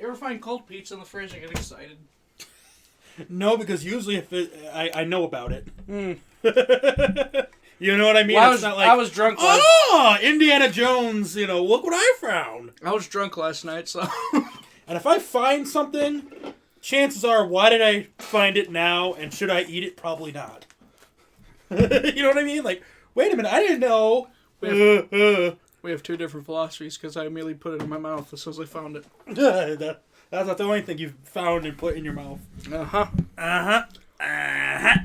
You ever find cold pizza in the fridge and get excited? No, because usually if I know about it. Mm. You know what I mean? Well, it's not like, I was drunk Indiana Jones, look what I found. I was drunk last night, so... And if I find something, chances are, why did I find it now, and should I eat it? Probably not. You know what I mean? Like, wait a minute, I didn't know. We have two different philosophies, because I immediately put it in my mouth as soon as I found it. That's not the only thing you've found and put in your mouth. Uh-huh. Uh-huh. Uh-huh.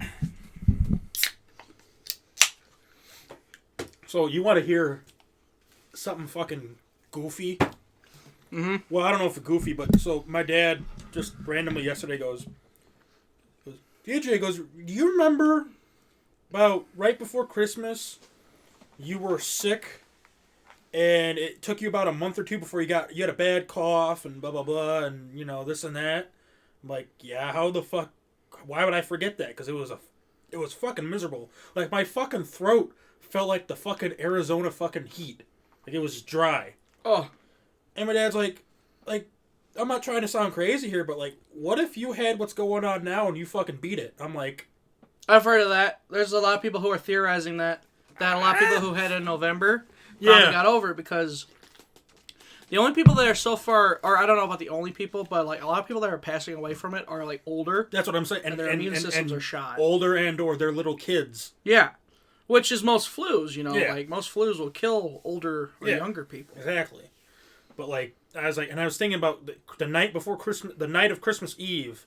So, you want to hear something fucking goofy? Mm-hmm. Well, I don't know if it's goofy, but so my dad just randomly yesterday goes, DJ goes, do you remember about right before Christmas you were sick and it took you about a month or two before you had a bad cough and blah, blah, blah, and, this and that? I'm like, yeah, how the fuck, why would I forget that? Because it was fucking miserable. Like, my fucking throat felt like the fucking Arizona fucking heat. Like, it was dry. Oh. And my dad's like, I'm not trying to sound crazy here, but, what if you had what's going on now and you fucking beat it? I'm like... I've heard of that. There's a lot of people who are theorizing that a lot of people who had it in November probably got over it because the only people that are so far, or I don't know about the only people, but, a lot of people that are passing away from it are, older. That's what I'm saying. And their immune systems are shot. Older or they're little kids. Yeah. Which is most flus, Yeah. most flus will kill older or younger people. Exactly. But, I was thinking about the night before Christmas, the night of Christmas Eve,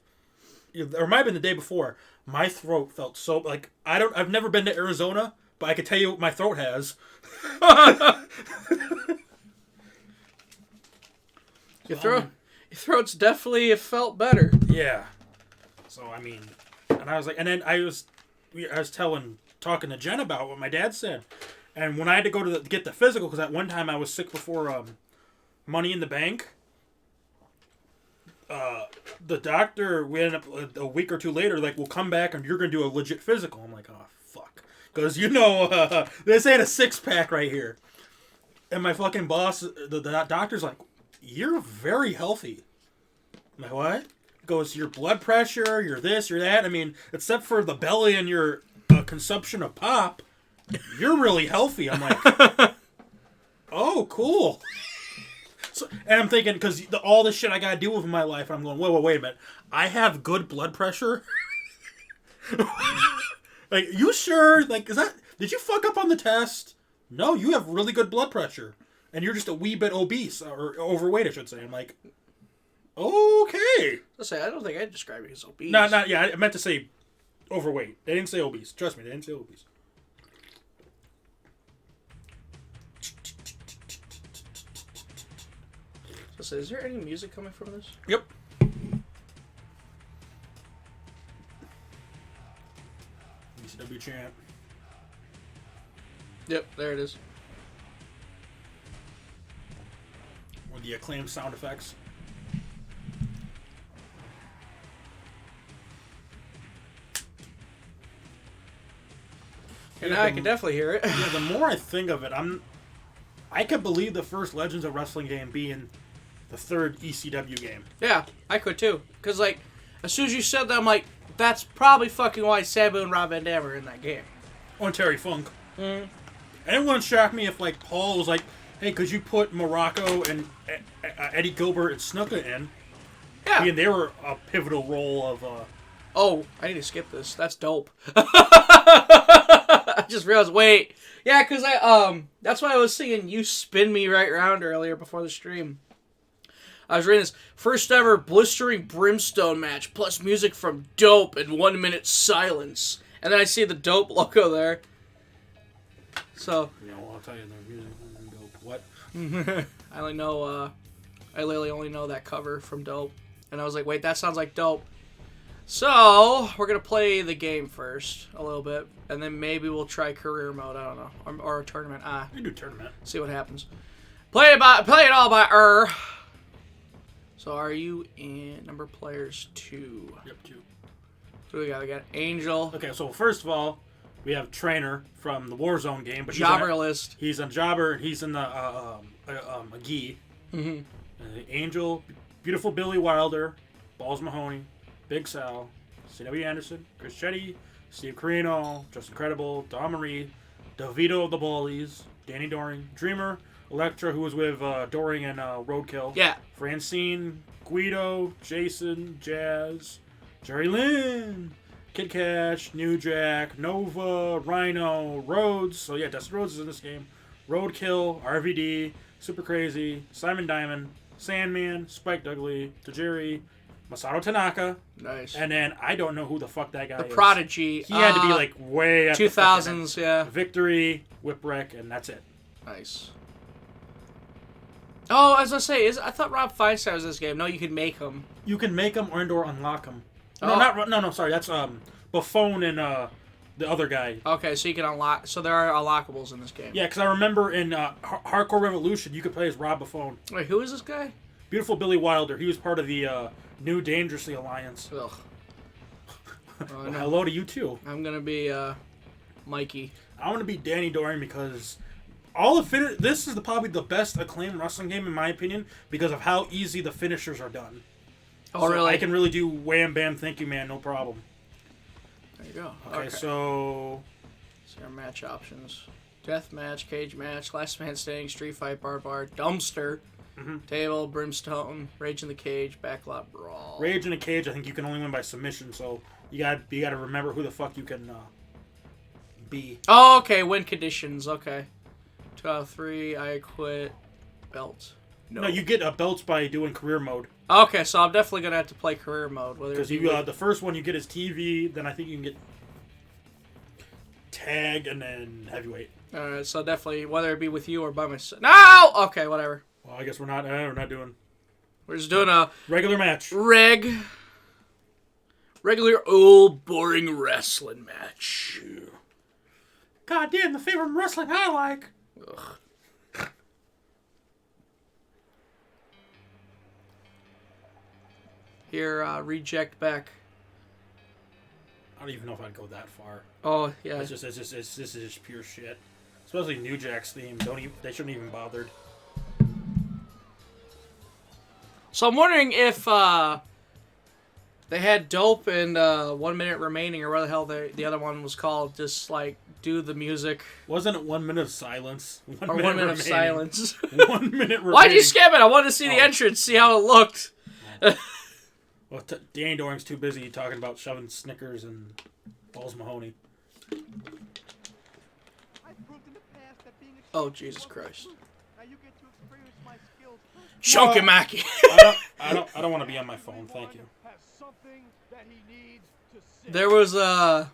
or it might have been the day before, my throat felt so, I've never been to Arizona, but I can tell you what my throat has. Your throat's definitely felt better. Yeah. So, and I was like, and then I was talking to Jen about what my dad said. And when I had to go to get the physical, because at one time I was sick before Money in the Bank, the doctor, we ended up a week or two later, we'll come back and you're going to do a legit physical. I'm like, oh, fuck. Because, this ain't a six-pack right here. And my fucking boss, the doctor's like, you're very healthy. I'm like, what? He goes, your blood pressure, you're this, you're that. Except for the belly and your consumption of pop, you're really healthy. I'm like, oh, cool. So, and I'm thinking, because all this shit I got to deal with in my life, I'm going, wait a minute. I have good blood pressure? You sure? Is that, did you fuck up on the test? No, you have really good blood pressure. And you're just a wee bit obese, or overweight, I should say. I'm like, okay. I don't think I'd describe it as obese. I meant to say overweight. They didn't say obese. Trust me, they didn't say obese. Is there any music coming from this? Yep. ECW chant. Yep, there it is. Or the acclaimed sound effects. And now I can definitely hear it. Yeah, the more I think of it, I could believe the first Legends of Wrestling game being the third ECW game. Yeah, I could too. Because, as soon as you said that, I'm like, that's probably fucking why Sabu and Rob Van Dam are in that game. Or Terry Funk. Mm. And it wouldn't shock me if, Paul was like, hey, could you put Morocco and Eddie Gilbert and Snuka in? Yeah. They were a pivotal role of... Oh, I need to skip this. That's dope. I just realized, wait. Yeah, because that's why I was singing You Spin Me Right Round earlier before the stream. I was reading this first ever blistering brimstone match plus music from Dope and 1 minute silence. And then I see the Dope logo there. So. Yeah, well, I'll tell you, their music is Dope. What? I literally only know that cover from Dope. And I was like, wait, that sounds like Dope. So, we're going to play the game first, a little bit. And then maybe we'll try career mode, I don't know. Or a tournament. We do tournament. See what happens. Play it all by So, are you in number players 2? Yep, 2. So, we got Angel. Okay, so first of all, we have Trainer from the Warzone game. But Jobber list. He's on Jobber, he's in the McGee. Mm-hmm. Angel, Beautiful Billy Wilder, Balls Mahoney, Big Sal, C.W. Anderson, Chris Chetty, Steve Carino, Justin Credible, Don Marie, DeVito of the Ballies, Danny Doring, Dreamer, Elektra, who was with Doring and Roadkill. Yeah. Francine, Guido, Jason, Jazz, Jerry Lynn, Kid Cash, New Jack, Nova, Rhino, Rhodes. So yeah, Dustin Rhodes is in this game. Roadkill, RVD, Super Crazy, Simon Diamond, Sandman, Spike Dudley, Tajiri, Masato Tanaka. Nice. And then I don't know who the fuck that guy is. The Prodigy. He had to be like way at 2000s, yeah. Victory, Whipwreck, and that's it. Nice. Oh, as I say, I thought Rob Feinstein was in this game. No, you could make him. You can make them or unlock them. Oh. No, sorry, that's Buffon and the other guy. Okay, so you can unlock. So there are unlockables in this game. Yeah, because I remember in Hardcore Revolution, you could play as Rob Buffon. Wait, who is this guy? Beautiful Billy Wilder. He was part of the New Dangerously Alliance. Ugh. Well, hello to you too. I'm gonna be Mikey. I want to be Danny Doring because this is probably the best Acclaimed wrestling game in my opinion because of how easy the finishers are done. Oh, so really? I can really do wham bam thank you man no problem. There you go. Okay. So our match options: death match, cage match, last man standing, street fight, bar, dumpster, table, brimstone, rage in the cage, backlot brawl. Rage in a cage, I think you can only win by submission. So you got to remember who the fuck you can be. Oh, okay. Win conditions. Okay. 2 out of 3. I quit. Belt. No, you get belts by doing career mode. Okay, so I'm definitely gonna have to play career mode. Because the first one you get is TV, then I think you can get tag and then heavyweight. Alright, so definitely whether it be with you or by myself. No! Okay, whatever. Well, I guess we're not doing. We're just doing a regular match. Regular old boring wrestling match. God damn, the favorite wrestling I like. Ugh. Here, reject back. I don't even know if I'd go that far. Oh yeah. This is just pure shit. Especially New Jack's theme. They shouldn't even bothered. So I'm wondering if they had Dope and 1 Minute Remaining, or what the hell the other one was called, just like do the music. Wasn't it 1 minute of silence? 1 minute of silence. 1 minute remaining. Why'd you skip it? I wanted to see the entrance, see how it looked. Well, Danny Doring's too busy talking about shoving Snickers and Balls Mahoney. Oh, Jesus Christ. No, Chunky-macky. I don't want to be on my phone, thank you. There was it was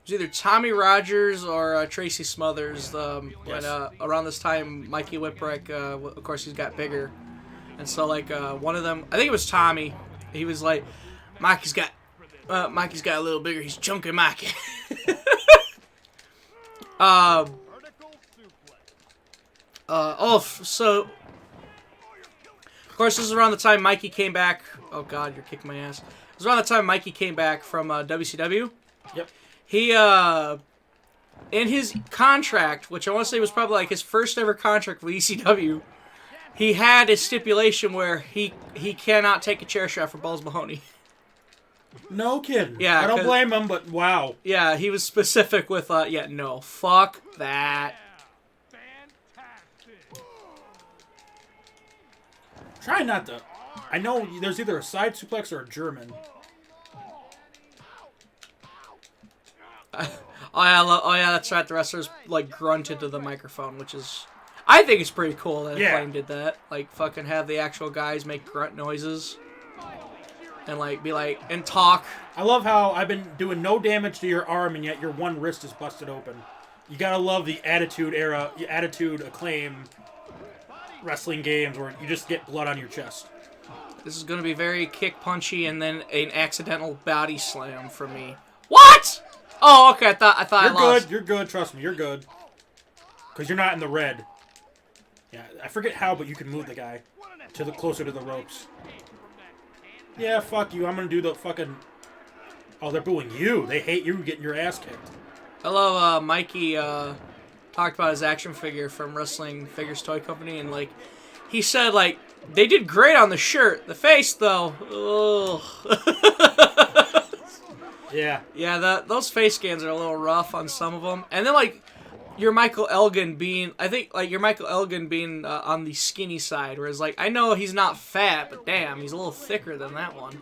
either Tommy Rogers or Tracy Smothers. When around this time, Mikey Whipwreck, of course, he's got bigger. And so, like, one of them, I think it was Tommy, he was like, Mikey's got a little bigger, he's chunky Mikey. So, of course, this is around the time Mikey came back. Oh, God, you're kicking my ass. It was around the time Mikey came back from WCW. Yep. He, in his contract, which I want to say was probably like his first ever contract with ECW, he had a stipulation where he cannot take a chair shot for Balls Mahoney. No kidding. Yeah, I don't blame him, but wow. Yeah, he was specific with, no, fuck that. Try not to. I know there's either a side suplex or a German. Oh yeah, that's right. The wrestlers like grunted to the microphone, which is, I think it's pretty cool that Acclaim did that. Like fucking have the actual guys make grunt noises, and like be like and talk. I love how I've been doing no damage to your arm and yet your one wrist is busted open. You gotta love the Attitude Era, Attitude Acclaim wrestling games where you just get blood on your chest. This is gonna be very kick punchy and then an accidental body slam for me. What? Oh, okay. I thought I lost. You're good. Trust me, you're good. Because you're not in the red. Yeah, I forget how, but you can move the guy closer to the ropes. Yeah, fuck you. I'm gonna do the fucking. Oh, they're booing you. They hate you getting your ass kicked. I love Mikey talked about his action figure from Wrestling Figures Toy Company, and like he said, like, they did great on the shirt. The face, though, ugh. Yeah. Yeah, those face scans are a little rough on some of them. And then, like, your Michael Elgin being, I think, like, your Michael Elgin being on the skinny side, whereas, like, I know he's not fat, but damn, he's a little thicker than that one.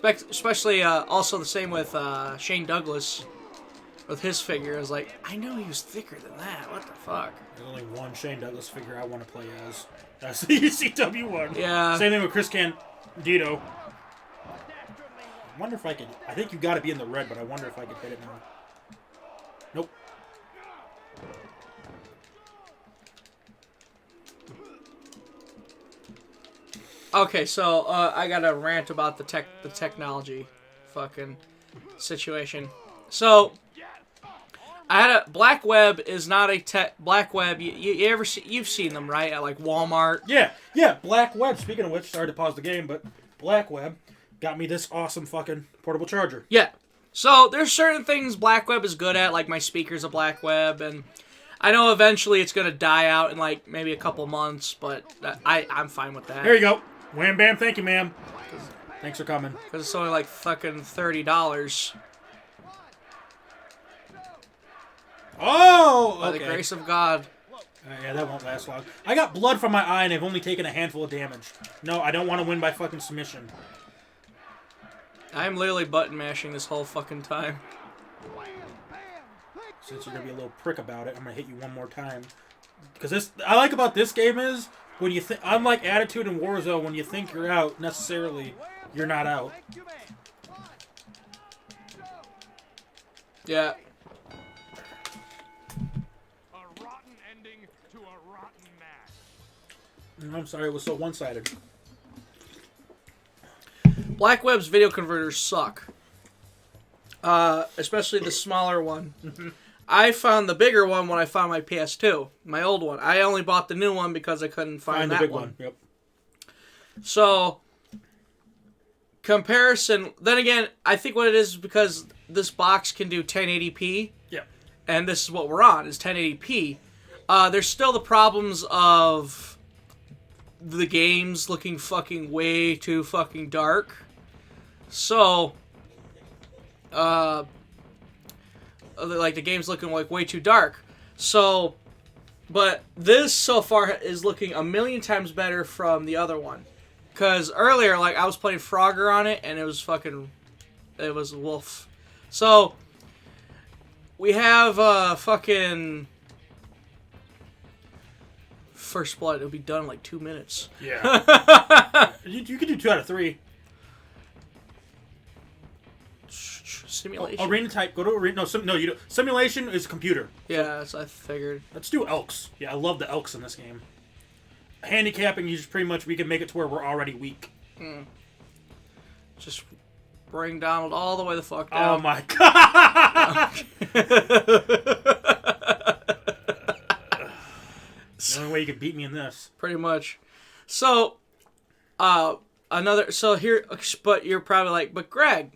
Especially, also the same with Shane Douglas, with his figure. Is like, I know he was thicker than that. What the fuck? There's only one Shane Douglas figure I want to play as. That's the ECW one. Yeah. Same thing with Chris Candido. I wonder if I could... I think you got to be in the red, but I wonder if I could hit it now. Nope. Okay, so I got to rant about the technology fucking situation. So I had a Black Web is not a Black Web. You ever you've seen them, right, at like Walmart? Yeah. Black Web. Speaking of which, sorry to pause the game, but Black Web got me this awesome fucking portable charger. Yeah. So there's certain things Black Web is good at, like my speaker's a Black Web, and I know eventually it's gonna die out in like maybe a couple months, but I'm fine with that. Here you go. Wham bam, thank you, ma'am. Thanks for coming. Because it's only like fucking $30. Oh, okay. By the grace of God. Yeah, that won't last long. I got blood from my eye and I've only taken a handful of damage. No, I don't want to win by fucking submission. I'm literally button mashing this whole fucking time. Since you're gonna be a little prick about it, I'm gonna hit you one more time. Because this, I like about this game is when you think, unlike Attitude and Warzone, when you think you're out, necessarily you're not out. Yeah. A rotten ending to a rotten match. I'm sorry, it was so one-sided. Black Web's video converters suck. Especially the smaller one. I found the bigger one when I found my PS2, my old one. I only bought the new one because I couldn't find the that big one. Yep. So, comparison. Then again, I think what it is because this box can do 1080p. Yep. And this is what we're on, is 1080p. There's still the problems of the games looking fucking way too fucking dark. So, like the game's looking like way too dark. So, but this so far is looking a million times better from the other one. Because earlier, like, I was playing Frogger on it and it was wolf. So, we have fucking First Blood. It'll be done in like 2 minutes. Yeah. you can do 2 out of 3. Simulation. Arena type. Go to arena. No, you don't. Simulation is computer. Yeah, that's I figured. Let's do Elks. Yeah, I love the Elks in this game. Handicapping, you just pretty much, we can make it to where we're already weak. Just bring Donald all the way the fuck down. Oh my god! The only way you can beat me in this. Pretty much. So, here, but you're probably like, but Greg,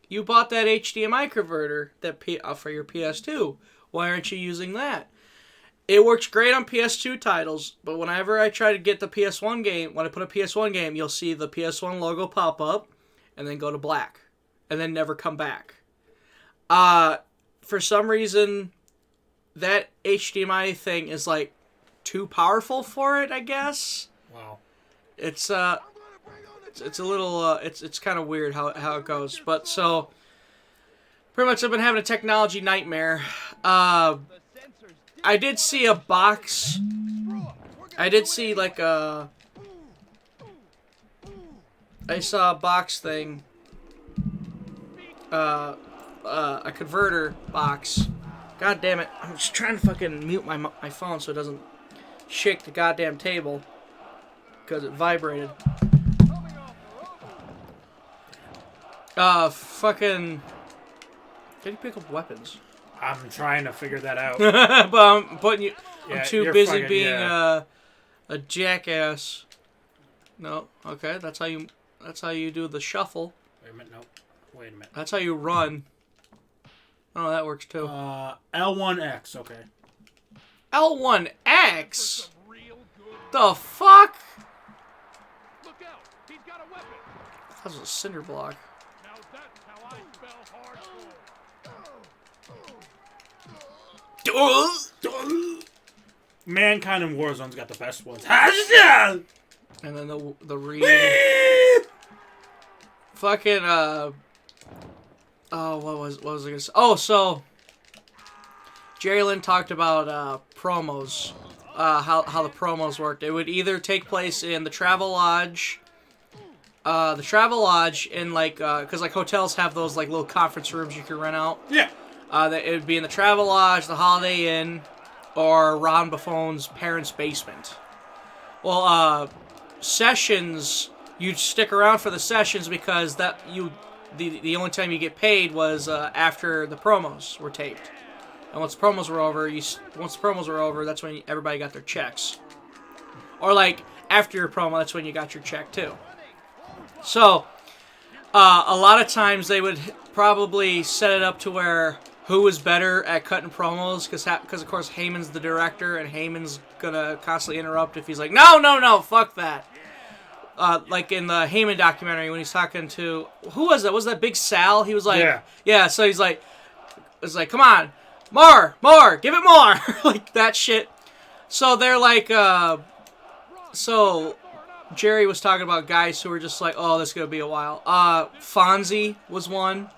you bought that HDMI converter for your PS2. Why aren't you using that? It works great on PS2 titles, but whenever I try to get the PS1 game, when I put a PS1 game, you'll see the PS1 logo pop up, and then go to black, and then never come back. For some reason, that HDMI thing is like too powerful for it, I guess. Wow. It's a little it's kind of weird how it goes, but so pretty much I've been having a technology nightmare. I did see a box. I did see like I saw a box thing. A converter box. God damn it! I'm just trying to fucking mute my phone so it doesn't shake the goddamn table because it vibrated. Fucking. How do you pick up weapons? I'm trying to figure that out. But I'm putting you. Yeah, I'm too you're busy fucking- being yeah. a jackass. No, okay, that's how you do the shuffle. Wait a minute, no. Wait a minute. That's how you run. Oh, that works too. L1X, okay. L1X. The fuck? He's got a weapon. That was a cinder block. Now that's how I spell hardcore. Mankind and Warzone's got the best ones. And then the read. Fucking oh, what was I gonna say? Oh, so Jerry Lynn talked about promos. How the promos worked. It would either take place in the Travel Lodge. In like, because like hotels have those like little conference rooms you can rent out. Yeah. It would be in the Travel Lodge, the Holiday Inn, or Ron Buffone's parents' basement. Well, sessions, you'd stick around for the sessions because the only time you get paid was after the promos were taped. And once the promos were over, that's when everybody got their checks. Or like after your promo, that's when you got your check too. So a lot of times they would probably set it up to where who was better at cutting promos, because of course Heyman's the director and Heyman's gonna constantly interrupt if he's like, no, fuck that. Like in the Heyman documentary when he's talking to, who was that? Was that Big Sal? He was like, yeah. So he's like, come on, more, give it more, like that shit. So they're like, so Jerry was talking about guys who were just like, oh, this is gonna be a while. Fonzie was one.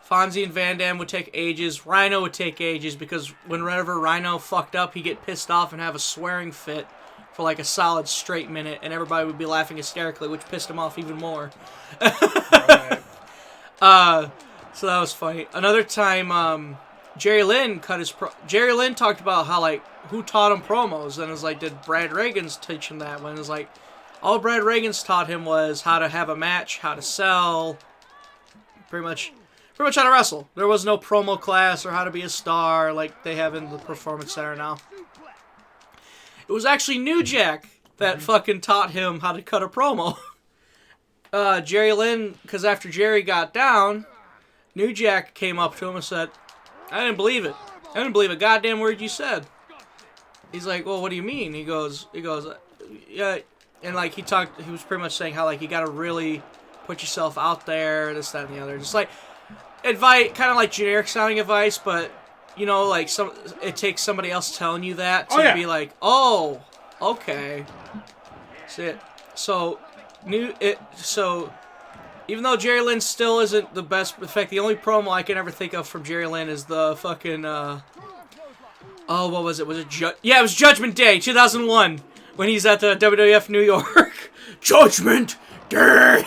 Fonzie and Van Dam would take ages. Rhino would take ages because whenever Rhino fucked up, he'd get pissed off and have a swearing fit for like a solid straight minute, and everybody would be laughing hysterically, which pissed him off even more. Right. So that was funny. Another time, Jerry Lynn Jerry Lynn talked about how like who taught him promos, and it was like, did Brad Reagan's teach him that? When it was like, all Brad Reagan's taught him was how to have a match, how to sell, pretty much how to wrestle. There was no promo class or how to be a star like they have in the Performance Center now. It was actually New Jack that fucking taught him how to cut a promo. Jerry Lynn, because after Jerry got down, New Jack came up to him and said, I didn't believe it. I didn't believe a goddamn word you said. He's like, well, what do you mean? He goes, yeah. And like he was pretty much saying how like you gotta really put yourself out there, this, that, and the other. Just like advice, kind of like generic sounding advice, but you know, like it takes somebody else telling you that to be like, oh, okay. That's it. So even though Jerry Lynn still isn't the best, in fact, the only promo I can ever think of from Jerry Lynn is the fucking what was it? Was it it was Judgment Day 2001 when he's at the WWF New York. Judgment Day.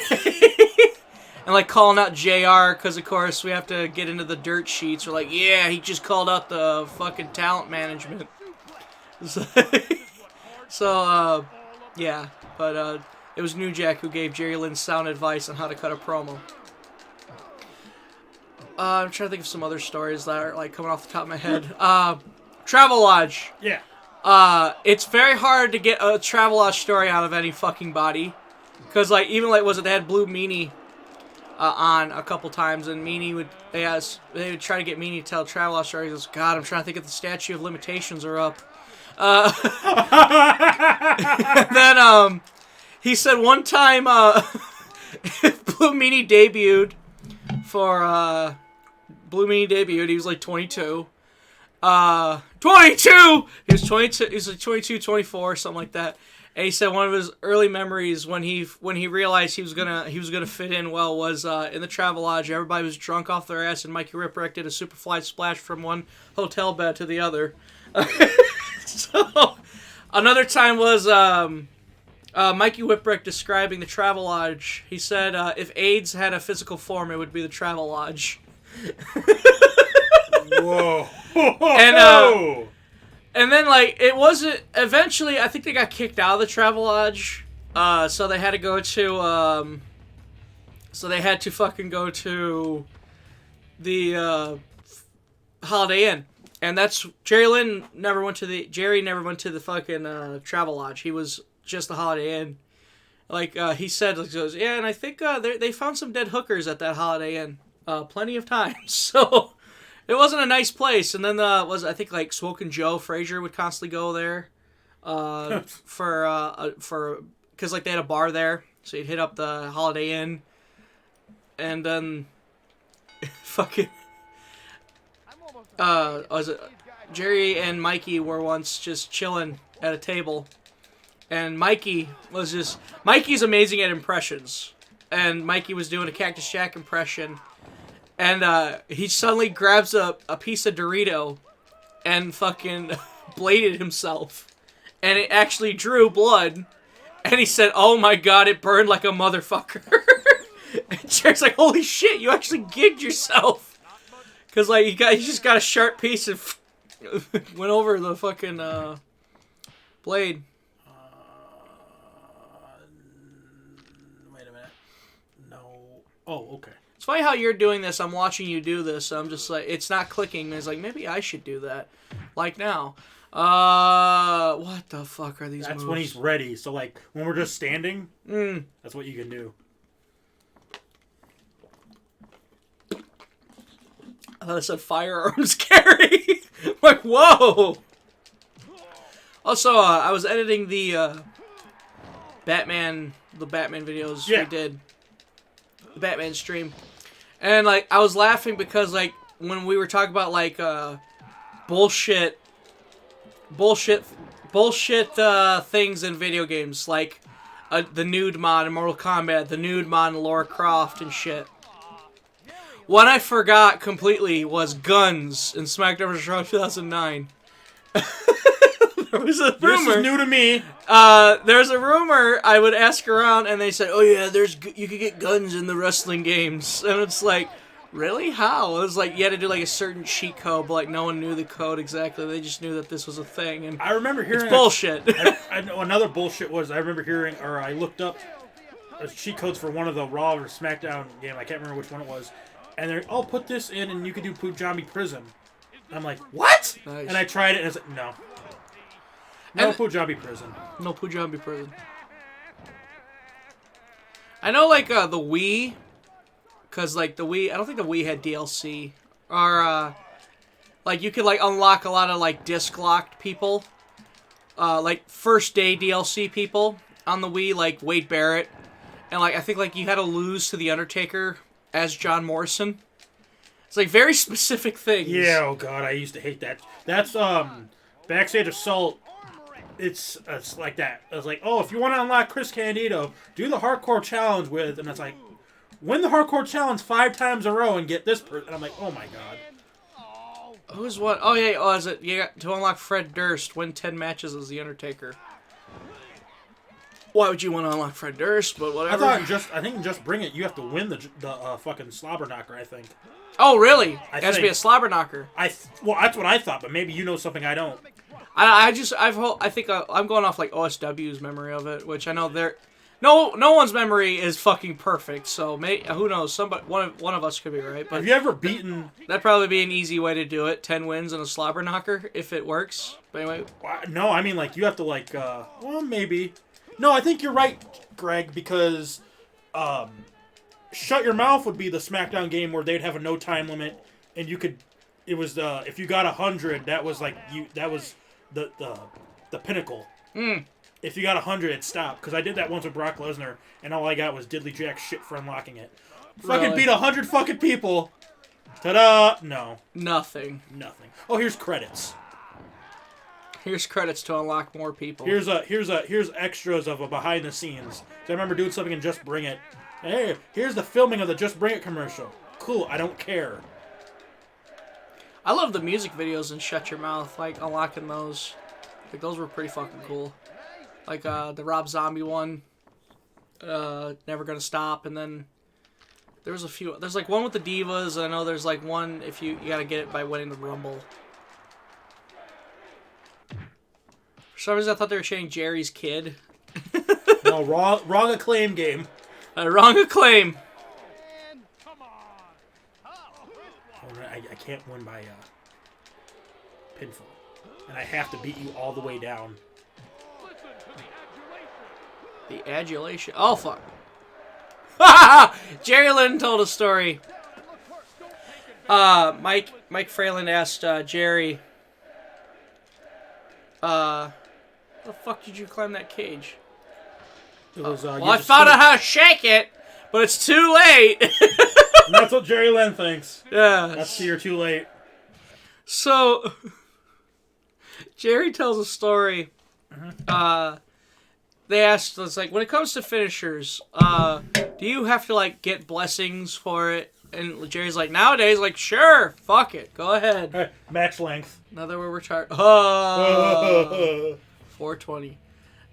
And like calling out JR because of course we have to get into the dirt sheets. We're like, yeah, he just called out the fucking talent management. So yeah, but it was New Jack who gave Jerry Lynn sound advice on how to cut a promo. I'm trying to think of some other stories that are like coming off the top of my head. Travel Lodge. Yeah. It's very hard to get a Travel Lodge story out of any fucking body. Because like even like they had Blue Meanie on a couple times, and Meanie they would try to get Meanie to tell Travel Lodge stories. He goes, God, I'm trying to think if the statute of limitations are up. Then he said one time Blue Meanie debuted. He was like 22. 22! He was 22. He was like 22, 24, something like that. And he said one of his early memories when he realized he was gonna fit in well was in the Travel Lodge. Everybody was drunk off their ass, and Mikey Whipwreck did a Superfly splash from one hotel bed to the other. So another time was Mikey Whipwreck describing the Travel Lodge. He said if AIDS had a physical form, it would be the Travel Lodge. Whoa. And then, like, it wasn't... Eventually, I think they got kicked out of the Travel Lodge. So they had to go to... So they had to fucking go to the Holiday Inn. And that's... Jerry never went to the fucking Travel Lodge. He was just the Holiday Inn. Like, he said, like, yeah, and I think they found some dead hookers at that Holiday Inn. Plenty of times. So... It wasn't a nice place, and then I think like Smokin' Joe Frazier would constantly go there, for because like they had a bar there, So he'd hit up the Holiday Inn, and then fucking was it Jerry and Mikey were once just chilling at a table, and Mikey's amazing at impressions, and Mikey was doing a Cactus Jack impression, and he suddenly grabs a piece of Dorito and fucking bladed himself, and it actually drew blood, and he said, "Oh my god, it burned like a motherfucker." And Jerry's like, "Holy shit, you actually gigged yourself." Because, like, he just got a sharp piece and went over the fucking, blade. Wait a minute. No. Oh, okay. It's funny how you're doing this. I'm watching you do this. I'm just like, it's not clicking. And it's like, maybe I should do that. Like now. What the fuck are these moves? That's when he's ready. So, like, when we're just standing, that's what you can do. I thought it said firearms carry. I'm like, whoa. Also, I was editing the Batman videos we did. The Batman stream. And, like, I was laughing because, like, when we were talking about, like, bullshit things in video games, like the nude mod in Mortal Kombat, the nude mod in Lara Croft and shit. What I forgot completely was guns in SmackDown vs. Raw 2009. There was a rumor. This is new to me. There's a rumor. I would ask around, and they said, "Oh yeah, you could get guns in the wrestling games," and it's like, really? How? It was like you had to do like a certain cheat code, but like no one knew the code exactly. They just knew that this was a thing, and I remember hearing it's bullshit. I know another bullshit was I remember hearing, or I looked up cheat codes for one of the Raw or SmackDown game. I can't remember which one it was, and they're, "Oh, put this in, and you could do Punjabi Prison." And I'm like, "What?" Nice. And I tried it, and it's like, no. No Punjabi Prison. No Punjabi Prison. I know, like, the Wii, because, like, the Wii, I don't think the Wii had DLC, or, like, you could, like, unlock a lot of, like, disc-locked people, like, first-day DLC people on the Wii, like Wade Barrett, and, like, I think, like, you had to lose to The Undertaker as John Morrison. It's, like, very specific things. Yeah, oh god, I used to hate that. That's, Backstage Assault. It's like that. It's like, oh, if you want to unlock Chris Candido, do the hardcore challenge with, and it's like, win the hardcore challenge 5 times in a row and get this person. And I'm like, oh my god. Who's what? Oh yeah, oh, is it? You got to unlock Fred Durst, win 10 matches as The Undertaker. Why would you want to unlock Fred Durst? But whatever. I think just bring it. You have to win the fucking slobber knocker. I think. Oh really? It has to be a slobber knocker. Well, that's what I thought, but maybe you know something I don't. I think I'm going off like OSW's memory of it, which I know no one's memory is fucking perfect. So who knows? One of us could be right. But have you ever beaten? That'd probably be an easy way to do it. 10 wins and a slobber knocker if it works. But anyway, no, I mean like you have to like well maybe. No, I think you're right, Greg, because Shut Your Mouth would be the SmackDown game where they'd have a no time limit, and you could. It was if you got 100, that was like that was the pinnacle. If you got 100, it stopped. Because I did that once with Brock Lesnar, and all I got was diddly jack shit for unlocking it. Fucking Really? beat 100 fucking people. Ta-da! No. nothing. Oh, here's credits. Here's credits to unlock more people. Here's extras of a behind the scenes. So I remember doing something in Just Bring It. Hey, here's the filming of the Just Bring It commercial. Cool, I don't care. I love the music videos in Shut Your Mouth, like unlocking those. Like those were pretty fucking cool. Like the Rob Zombie one, Never Gonna Stop, and then there was a few. There's like one with the Divas, and I know there's like one if you gotta get it by winning the Rumble. For some reason, I thought they were saying Jerry's Kid. No, wrong acclaim game. Wrong acclaim. I can't win by pinfall. And I have to beat you all the way down. The adulation. Oh, fuck. Jerry Lynn told a story. Mike Fralin asked Jerry, the fuck did you climb that cage? It was. Well, I found out how to shake it, but it's too late. And that's what Jerry Lynn thinks. Yeah. That's you're too late. So, Jerry tells a story. They asked, it's like, when it comes to finishers, do you have to, like, get blessings for it? And Jerry's like, nowadays, like, sure, fuck it, go ahead. Right, match length. Now that we're retired. Oh, 420.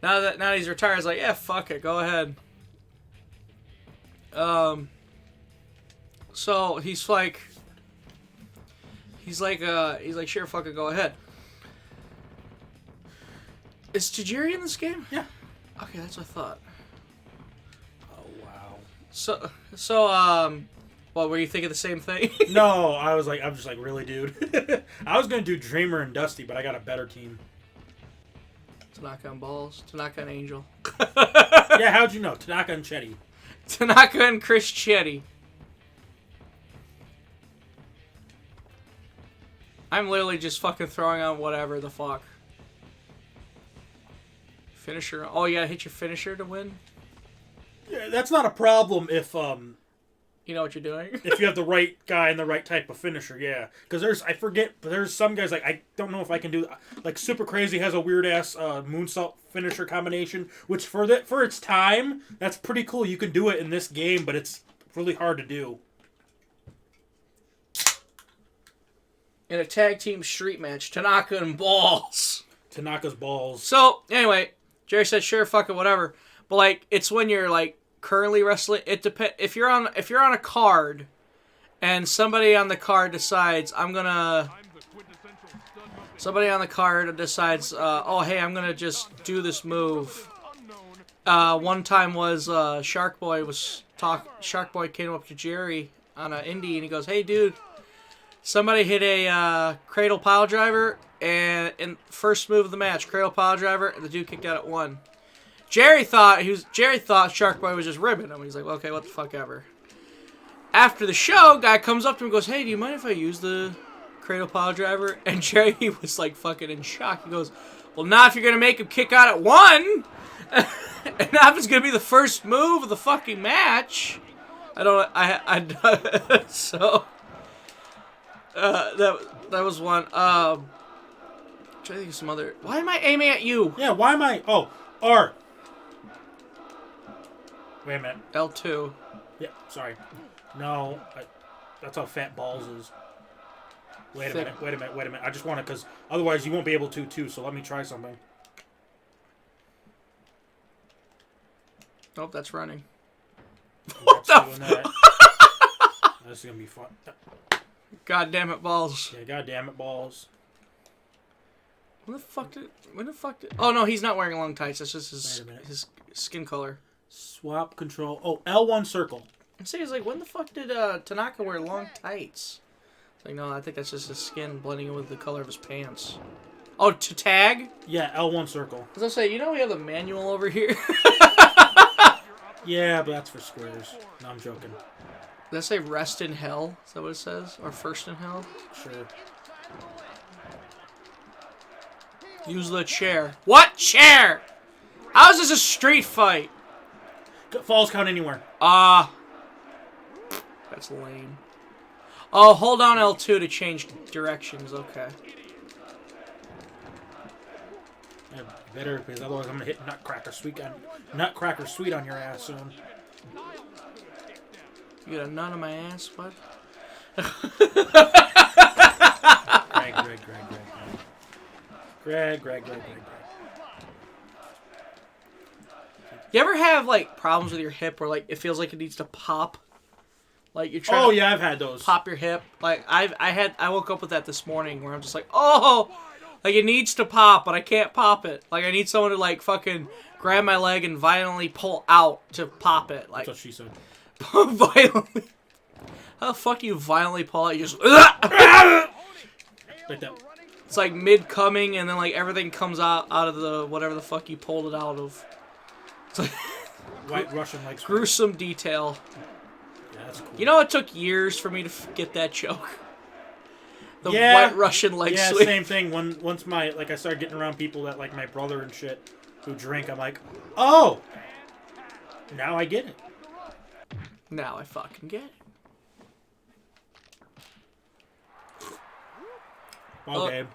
Now he's retired, he's like, yeah, fuck it, go ahead. So he's like, sure, fuck it, go ahead. Is Tajiri in this game? Yeah. Okay, that's what I thought. Oh wow. So, what, were you thinking the same thing? No, I'm just like, really, dude? I was gonna do Dreamer and Dusty, but I got a better team. Tanaka and Balls. Tanaka and Angel. Yeah, how'd you know? Tanaka and Chetty. Tanaka and Chris Chetty. I'm literally just fucking throwing on whatever the fuck. Finisher. Oh, you gotta hit your finisher to win? Yeah, that's not a problem if You know what you're doing? if you have the right guy and the right type of finisher, yeah. Because there's some guys, like, I don't know if I can do, like, Super Crazy has a weird-ass moonsault finisher combination, which for its time, that's pretty cool. You can do it in this game, but it's really hard to do. In a tag team street match, Tanaka and Balls. Tanaka's balls. So, anyway, Jerry said, sure, fuck it, whatever. But, like, it's when you're, like, currently wrestling. It depends. If you're on a card, and somebody on the card decides, somebody on the card decides, oh, hey, I'm gonna just do this move. One time was, Shark Boy came up to Jerry on an indie, and he goes, hey, dude, somebody hit a, cradle pile driver, and in first move of the match, cradle pile driver, and the dude kicked out at 1. Jerry thought Shark Boy was just ribbing him. He's like, well, okay, what the fuck ever. After the show, guy comes up to him and goes, hey, do you mind if I use the cradle pile driver? And Jerry was like fucking in shock. He goes, well, not if you're gonna make him kick out at 1. And not if it's gonna be the first move of the fucking match. So that was one. I'm trying to think of some other. Why am I aiming at you? Yeah, why am I? Oh, R. Wait a minute. L2. Yeah, sorry. No, that's how fat balls is. Wait a minute. I just want to, because otherwise you won't be able to, too, so let me try something. Nope, that's running. What the fuck? This is going to be fun. God damn it, Balls. Yeah, god damn it, balls. When the fuck did... Oh, no, he's not wearing long tights. That's just his skin color. Swap control. Oh, L1 circle. And see, he's like, when the fuck did Tanaka wear long tights? It's like, no, I think that's just his skin blending in with the color of his pants. Oh, to tag? Yeah, L1 circle. As I say, you know we have the manual over here? Yeah, but that's for squares. No, I'm joking. Does that say rest in hell? Is that what it says? Or first in hell? Sure. Use the chair. What chair? How is this a street fight? Falls count anywhere. That's lame. Oh, hold on L2 to change directions. Okay. Yeah, better, because otherwise I'm gonna hit Nutcracker Sweet on your ass soon. You got a nut on my ass? What? Greg. You ever have, like, problems with your hip where, like, it feels like it needs to pop? Like, you're trying Oh, to yeah, I've had those. pop your hip? Like, I woke up with that this morning where I'm just like, oh! Like, it needs to pop, but I can't pop it. Like, I need someone to, like, fucking grab my leg and violently pull out to pop it. Like, That's what she said. Violently. How the fuck do you violently pull out? You just... Like that. It's like mid-coming, and then, like, everything comes out of the whatever the fuck you pulled it out of. It's like... White Russian legs. Gruesome detail. Yeah, that's cool. You know, it took years for me to get that joke. The Yeah. White Russian leg Yeah, sweep. same thing. Once I started getting around people that like my brother and shit who drink, I'm like, oh, Now I get it. Now I fucking get it. Ball game.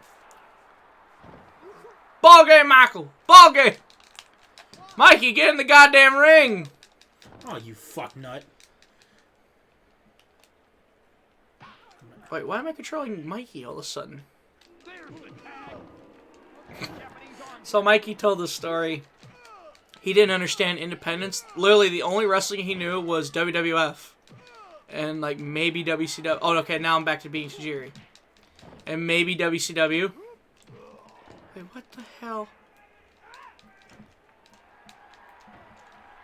Ball game, Michael. Ball game. Mikey, get in the goddamn ring. Oh, you fuck nut. Wait, why am I controlling Mikey all of a sudden? So Mikey told the story. He didn't understand independence. Literally, the only wrestling he knew was WWF. And, like, maybe WCW. Oh, okay, now I'm back to being Tajiri. And maybe WCW. Wait, what the hell?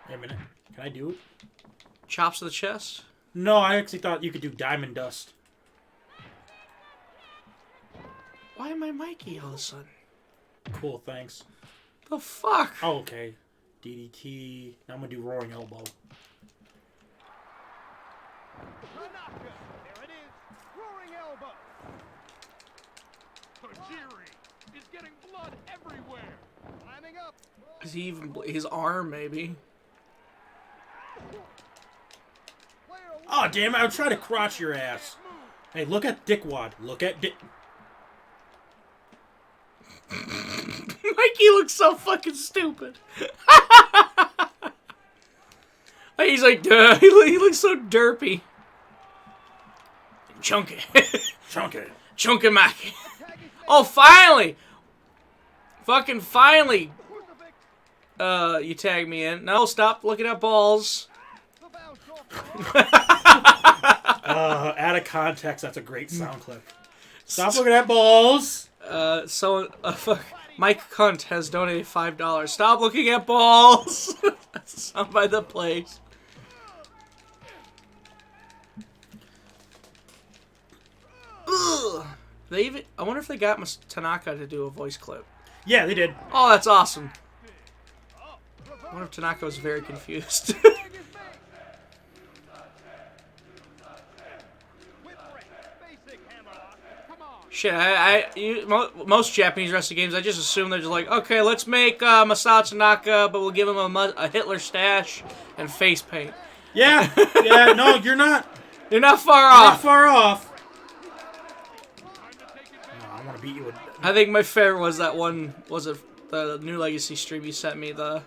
Wait a minute. Can I do it? Chops to the chest? No, I actually thought you could do Diamond Dust. Why am I Mikey all of a sudden? Cool, thanks. The fuck? Oh, okay. DDT. Now I'm gonna do Roaring Elbow. There it is. Roaring elbow. Tajiri is getting blood everywhere. Climbing up. Is he even his arm? Maybe. Oh, damn it. I was trying to crotch your ass. Hey, look at Dickwad. Look at Dick. Mikey looks so fucking stupid. He's like, duh. He looks so derpy. Chunky. Chunky. Chunky Mikey. Oh, finally! Fucking finally! You tag me in. No, stop looking at balls. Out of context, that's a great sound clip. Stop looking at balls! Fuck. Mike Cunt has donated $5. Stop looking at balls! That's a sound by the place. Ugh. They even. I wonder if they got Tanaka to do a voice clip. Yeah, they did. Oh, that's awesome. I wonder if Tanaka was very confused. Shit, most Japanese wrestling games, I just assume they're just like, okay, let's make Masato Tanaka, but we'll give him a Hitler stash and face paint. Yeah, yeah, no, you're not. You're not far You're off. not far off. No, I want to beat you with... I think my favorite was that one, the New Legacy stream you sent me, the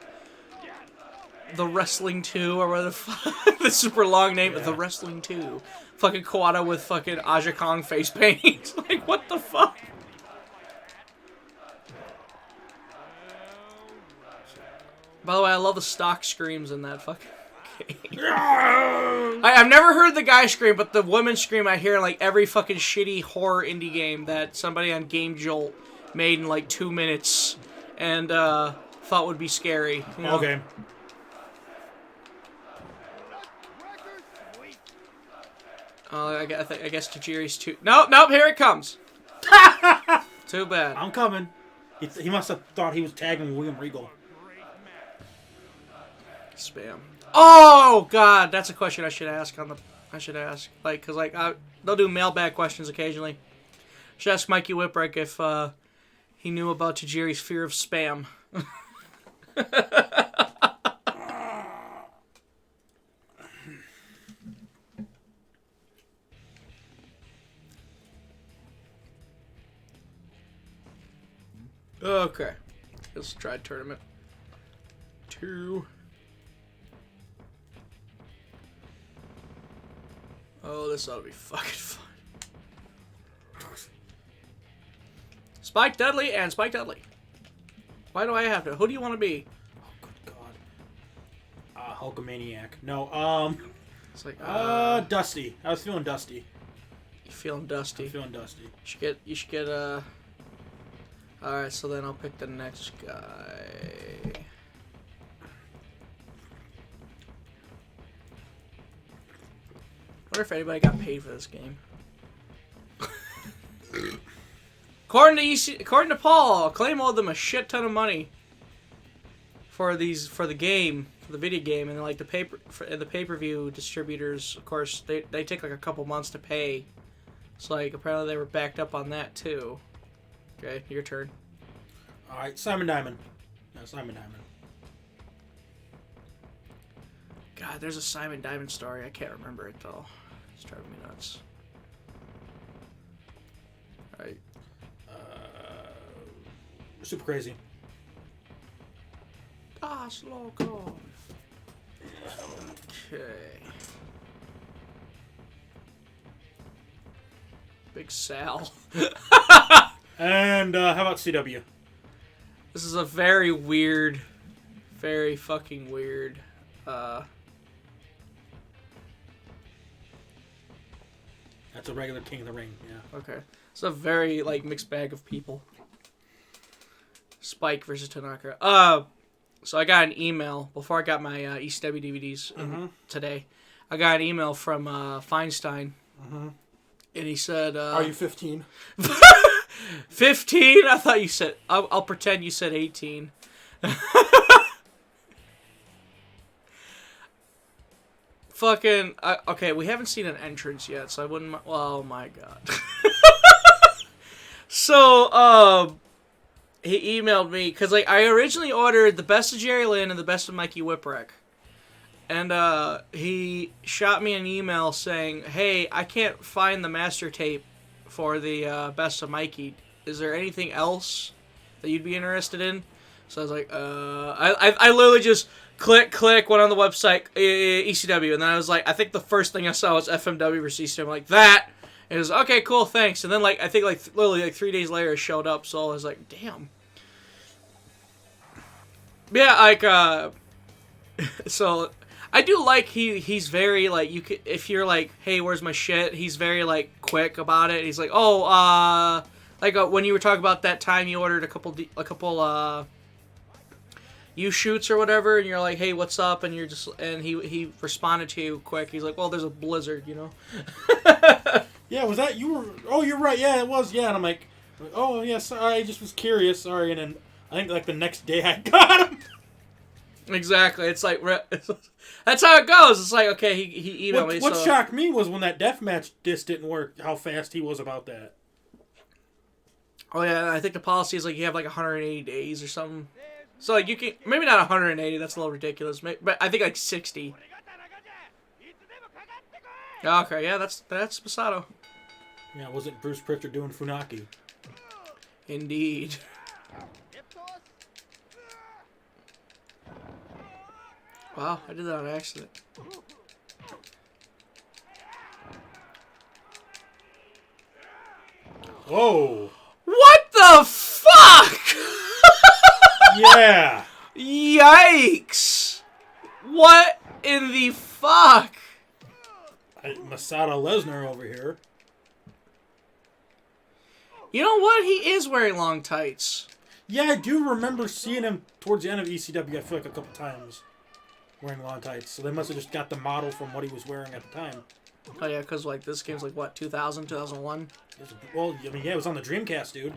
Wrestling 2, or whatever the super long name, the Wrestling 2. Fucking Kawada with fucking Aja Kong face paint. Like, what the fuck? By the way, I love the stock screams in that fucking game. I've never heard the guy scream, but the woman scream I hear in like every fucking shitty horror indie game that somebody on Game Jolt made in like 2 minutes and thought would be scary. You know? Okay. I guess Tajiri's too... Nope, here it comes. Too bad. I'm coming. He must have thought he was tagging William Regal. Spam. Oh, God, that's a question I should ask Like, because, like, they'll do mailbag questions occasionally. Should ask Mikey Whipwreck if he knew about Tajiri's fear of spam. Okay. Let's try tournament 2. Oh, this ought to be fucking fun. Spike Dudley and Spike Dudley. Why do I have to? Who do you want to be? Oh, good God. Hulkamaniac. No, It's like, Dusty. I was feeling dusty. You feeling dusty? I'm feeling dusty. You should get Alright, so then I'll pick the next guy. Wonder if anybody got paid for this game. According to Paul, Acclaim owed them a shit ton of money for the video game, and like the pay-per-view distributors, of course, they take like a couple months to pay. So like apparently they were backed up on that too. Okay, your turn. Alright, Simon Diamond. No, Simon Diamond. God, there's a Simon Diamond story. I can't remember it though. It's driving me nuts. Alright. Super crazy. Das loco. Okay. Big Sal. And how about CW? This is a very weird, very fucking weird. That's a regular King of the Ring, yeah. Okay. It's a very, like, mixed bag of people. Spike versus Tanaka. So I got an email before I got my ECW DVDs today. I got an email from Feinstein. And he said... Are you 15? 15? I thought you said... I'll pretend you said 18. Fucking... okay, we haven't seen an entrance yet, so I wouldn't... Oh, my God. So, he emailed me, because, like, I originally ordered the best of Jerry Lynn and the best of Mikey Whipwreck. And, he shot me an email saying, hey, I can't find the master tape for the, best of Mikey. Is there anything else that you'd be interested in? So I was like, I literally just click, went on the website, ECW, and then I was like, I think the first thing I saw was FMW versus ECW. I'm like, that! And it was, okay, cool, thanks. And then, like, I think, like, literally, like, 3 days later, it showed up, so I was like, damn. Yeah, like, so, I do like he's very, like, you could, if you're like, hey, where's my shit, he's very, like, quick about it. He's like, oh, like, when you were talking about that time you ordered a couple U-shoots or whatever, and you're like, hey, what's up, and you're just, and he responded to you quick. He's like, well, there's a blizzard, you know? Yeah, was that, you were, oh, you're right, yeah, it was, yeah, and I'm like, oh, yeah, sorry, I just was curious, sorry, and then, I think, like, the next day I got him. Exactly, it's like, that's how it goes. It's like, okay, he emailed me, What so... shocked me was when that deathmatch disc didn't work, how fast he was about that. Oh, yeah, I think the policy is, like, you have, like, 180 days or something. So, like, you can... Maybe not 180, that's a little ridiculous. But I think, like, 60. Okay, yeah, that's Masato. Yeah, wasn't Bruce Pritchard doing Funaki? Indeed. Wow, I did that on accident. Whoa! What the fuck?! Yeah! Yikes! What in the fuck? Masato Lesnar over here. You know what? He is wearing long tights. Yeah, I do remember seeing him towards the end of ECW, I feel like, a couple times. Wearing long tights. So they must have just got the model from what he was wearing at the time. Oh yeah, because like this game's like what, 2000, 2001? Well, I mean, yeah, it was on the Dreamcast, dude.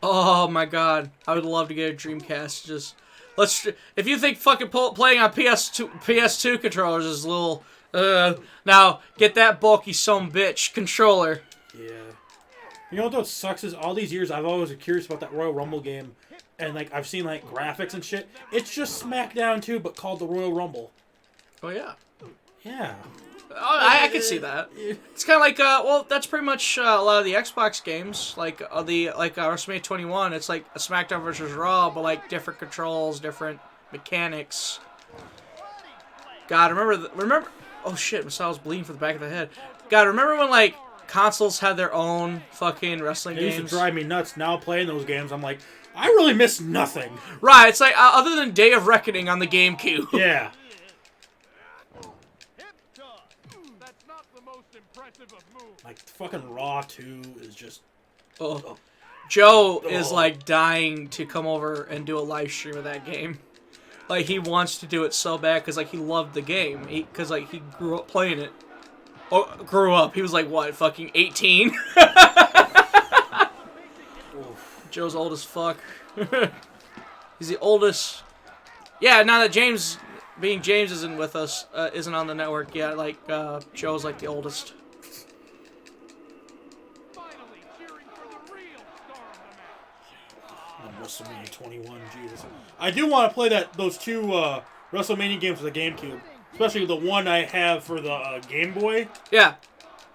Oh my god, I would love to get a Dreamcast. Just if you think fucking playing on PS2 controllers is a little, now get that bulky bitch controller. Yeah. You know what sucks is all these years I've always been curious about that Royal Rumble game, and like I've seen like graphics and shit. It's just SmackDown 2, but called the Royal Rumble. Oh yeah. Yeah. Oh, I can see that. It's kind of like, well, that's pretty much a lot of the Xbox games, like WrestleMania 21. It's like a SmackDown versus Raw, but like different controls, different mechanics. God, remember? Oh shit, Masato's bleeding from the back of the head. God, remember when like consoles had their own fucking wrestling games? It used to drive me nuts. Now playing those games, I'm like, I really miss nothing. Right, it's like other than Day of Reckoning on the GameCube. Yeah. Like, fucking Raw 2 is just... Oh. Joe is, like, dying to come over and do a live stream of that game. Like, he wants to do it so bad because, like, he loved the game. Because, like, he grew up playing it. Oh, grew up. He was, like, what, fucking 18? Joe's old as fuck. He's the oldest. Yeah, now that James isn't with us, isn't on the network yet, like, Joe's, like, the oldest. WrestleMania 21, Jesus. I do want to play those two WrestleMania games for the GameCube. Especially the one I have for the Game Boy. Yeah.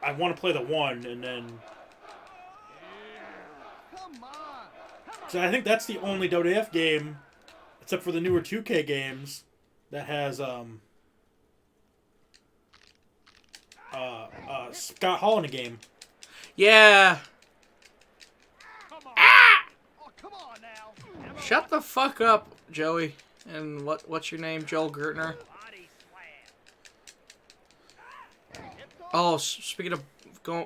I want to play the one, and then... So I think that's the only WWF game, except for the newer 2K games, that has Scott Hall in a game. Yeah. Ah! Oh, come on now. Shut the fuck up, Joey. And what's your name? Joel Gertner. Oh, speaking of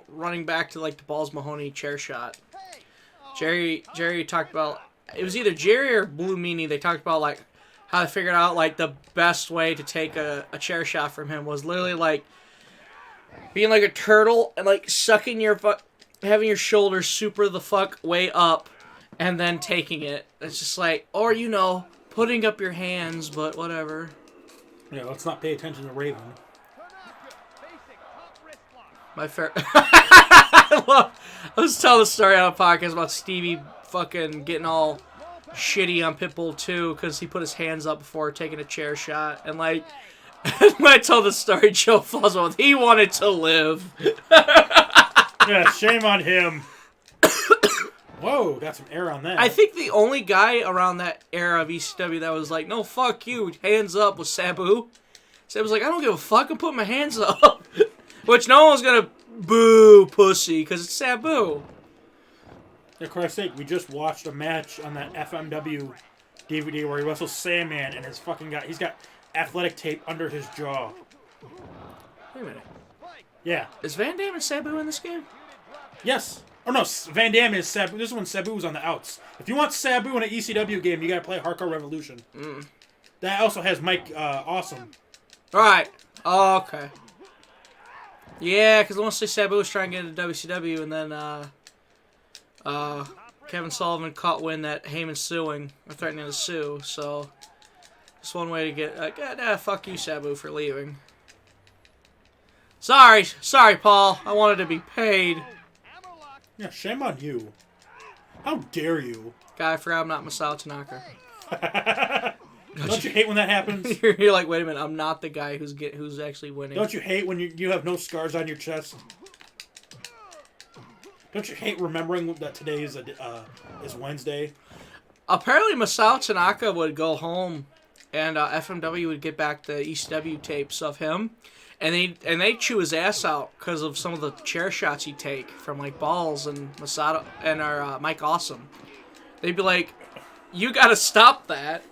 running back to like the Balls Mahoney chair shot. Jerry talked about, it was either Jerry or Blue Meanie. They talked about like how they figured out like the best way to take a chair shot from him was literally like being like a turtle and like sucking having your shoulders super the fuck way up and then taking it. It's just like, or putting up your hands, but whatever. Yeah, let's not pay attention to Raven. My fair. I was telling the story on a podcast about Stevie fucking getting all shitty on Pitbull 2 because he put his hands up before taking a chair shot. And like, when I told the story, Joe Foswell, he wanted to live. Yeah, shame on him. Whoa, got some air on that. I think the only guy around that era of ECW that was like, no, fuck you, hands up, was Sabu. Sabu's like, I don't give a fuck, I'm putting my hands up. Which no one's gonna boo pussy, because it's Sabu. For Christ's sake, we just watched a match on that FMW DVD where he wrestles Sandman and he's got athletic tape under his jaw. Wait a minute. Yeah. Is Van Dam and Sabu in this game? Yes. Oh no, Van Dam is Sabu. This is when Sabu was on the outs. If you want Sabu in an ECW game, you gotta play Hardcore Revolution. That also has Mike Awesome. Alright. Oh, okay. Yeah, because honestly Sabu was trying to get into WCW, and then Kevin Sullivan caught wind that Heyman's suing, or threatening to sue, so just one way to get, like, fuck you, Sabu, for leaving. Sorry, Paul. I wanted to be paid. Yeah, shame on you. How dare you? Guy, I forgot I'm not Masao Tanaka. Don't you hate when that happens? You're like, wait a minute, I'm not the guy who's actually winning. Don't you hate when you have no scars on your chest? Don't you hate remembering that today is Wednesday? Apparently, Masao Tanaka would go home, and FMW would get back the ECW tapes of him, and they'd chew his ass out because of some of the chair shots he'd take from like Balls and Masato and our Mike Awesome. They'd be like, "You got to stop that."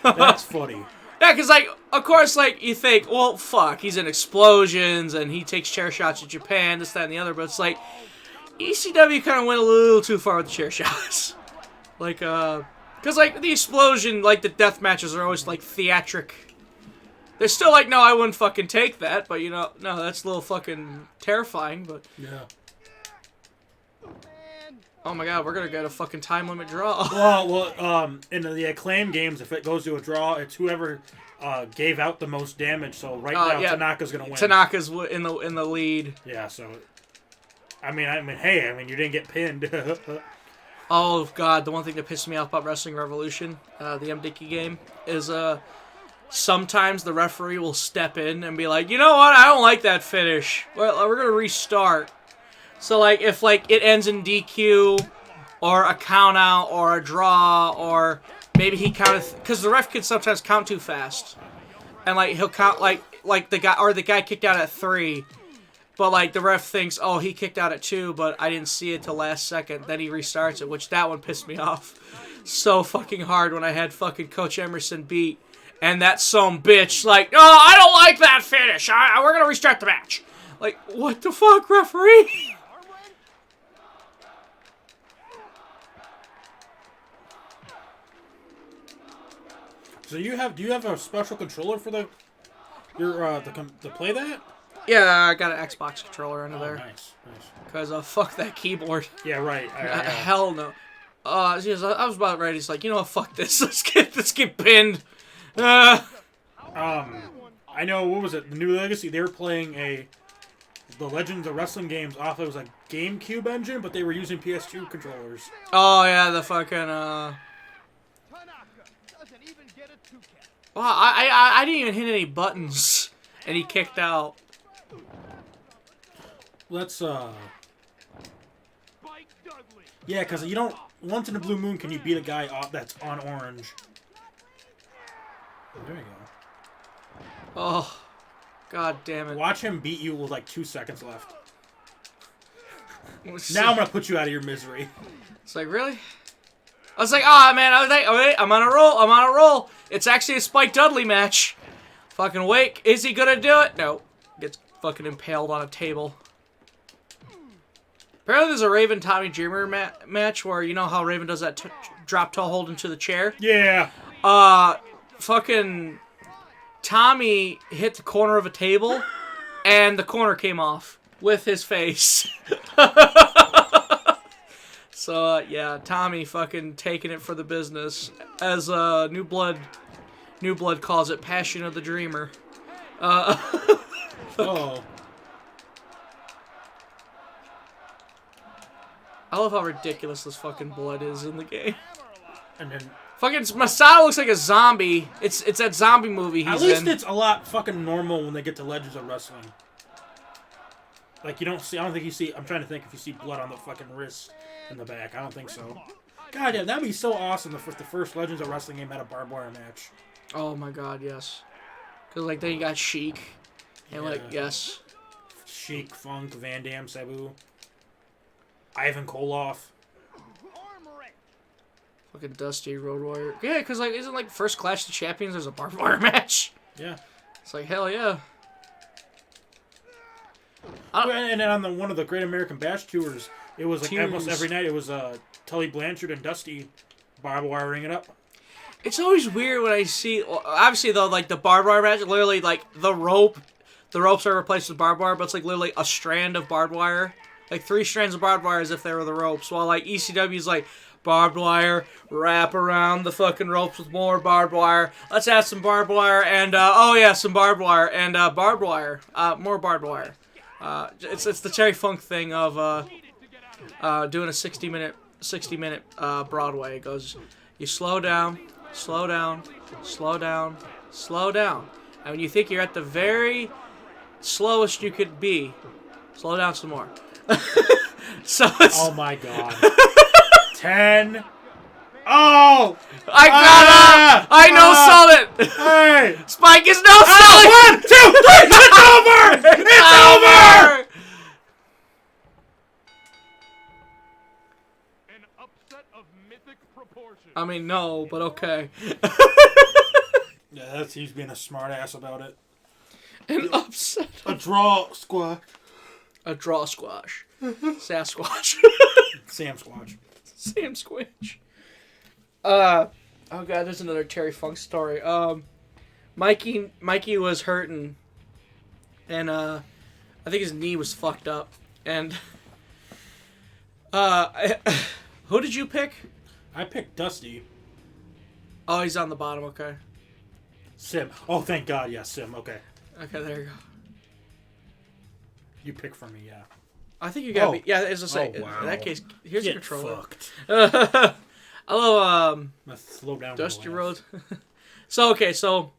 That's funny. Yeah, because, like, of course, like, you think, well, fuck, he's in Explosions, and he takes chair shots in Japan, this, that, and the other, but it's like, ECW kind of went a little too far with the chair shots. Like, because, like, the Explosion, like, the death matches are always, like, theatric. They're still like, no, I wouldn't fucking take that, but, no, that's a little fucking terrifying, but... Yeah. Oh my god, we're gonna get a fucking time limit draw. Well, in the Acclaim games, if it goes to a draw, it's whoever gave out the most damage. So now, yeah. Tanaka's gonna win. Tanaka's in the lead. Yeah. So, I mean, hey, you didn't get pinned. Oh god, the one thing that pissed me off about Wrestling Revolution, the M. Dickey game, is sometimes the referee will step in and be like, you know what, I don't like that finish. Well, we're gonna restart. So, like, if, like, it ends in DQ, or a count-out, or a draw, or maybe he counted... Because the ref can sometimes count too fast. And, like, he'll count, like the guy kicked out at 3. But, like, the ref thinks, oh, he kicked out at 2, but I didn't see it till last second. Then he restarts it, which that one pissed me off so fucking hard when I had fucking Coach Emerson beat. And that some bitch, like, oh, I don't like that finish. We're going to restart the match. Like, what the fuck, referee? So do you have a special controller for to play that? Yeah, I got an Xbox controller under there. Nice. Because fuck that keyboard. Yeah, right. Hell no. I was about ready. It's like, you know what? Fuck this. Let's get pinned. I know. What was it? The New Legacy. They were playing the Legends of Wrestling games off. It was a GameCube engine, but they were using PS2 controllers. Oh yeah, the fucking Wow, I didn't even hit any buttons, and he kicked out. Let's Spike Dudley. yeah, because you don't. Once in a blue moon, can you beat a guy that's on orange? There you go. Oh, god damn it! Watch him beat you with like 2 seconds left. Now I'm gonna put you out of your misery. It's like, really? I was like, ah, man, I was like, wait, I'm on a roll. I'm on a roll. It's actually a Spike Dudley match. Fucking wait, is he gonna do it? No, gets fucking impaled on a table. Apparently, there's a Raven Tommy Dreamer match where you know how Raven does that drop toe hold into the chair. Yeah. Fucking Tommy hit the corner of a table, and the corner came off with his face. So, yeah, Tommy fucking taking it for the business. As New Blood calls it, Passion of the Dreamer. Oh. I love how ridiculous this fucking blood is in the game. And then Fucking Masato looks like a zombie. It's that zombie movie he's in. at least it's a lot fucking normal when they get to Legends of Wrestling. Like you don't see. I don't think you see. I'm trying to think if you see blood on the fucking wrist in the back. I don't think so. God damn, that'd be so awesome if the first Legends of Wrestling game had a barbed wire match. Oh my god, yes. Cause like then you got Sheik, and Yeah. like yes. Sheik, Funk, Van Dam, Sabu, Ivan Koloff. Fucking Dusty Road Warrior. Yeah, cause like isn't like first Clash of the Champions there's a barbed wire match? Yeah. It's like hell yeah. And then on one of the Great American Bash tours, it was like almost Tours. every night. It was Tully Blanchard and Dusty barbed wiring it up. It's always weird when I see. Well, obviously though, like the barbed wire match, literally like the ropes are replaced with barbed wire, but it's like literally a strand of barbed wire, like 3 strands of barbed wire as if they were the ropes. While like ECW's like barbed wire, wrap around the fucking ropes with more barbed wire. Let's add some barbed wire and oh yeah, some barbed wire and barbed wire, more barbed wire. It's the Terry Funk thing of doing a 60-minute Broadway. It goes, you slow down, slow down, slow down, slow down. And when you think you're at the very slowest you could be, slow down some more. So it's, Oh my god. 10. Oh! I got up! I no-sold it! Hey! Spike is no-selling! 1, 2, 3! It's over! It's over! An upset of mythic proportions. I mean, no, but okay. Yeah, he's being a smart ass about it. An upset. A draw squash. A draw squash. Sasquatch. Sam Squatch. Sam Squinch. Oh god, there's another Terry Funk story. Mikey was hurting, and I think his knee was fucked up. And who did you pick? I picked Dusty. Oh, he's on the bottom. Okay. Sim. Oh, thank God. Yeah, Sim. Okay. Okay, there you go. You pick for me, yeah. I think you got Oh. me. Yeah, as I say, Oh, wow. in that case, here's Get your controller. fucked. Hello, I'm gonna slow down. Dusty my Road. So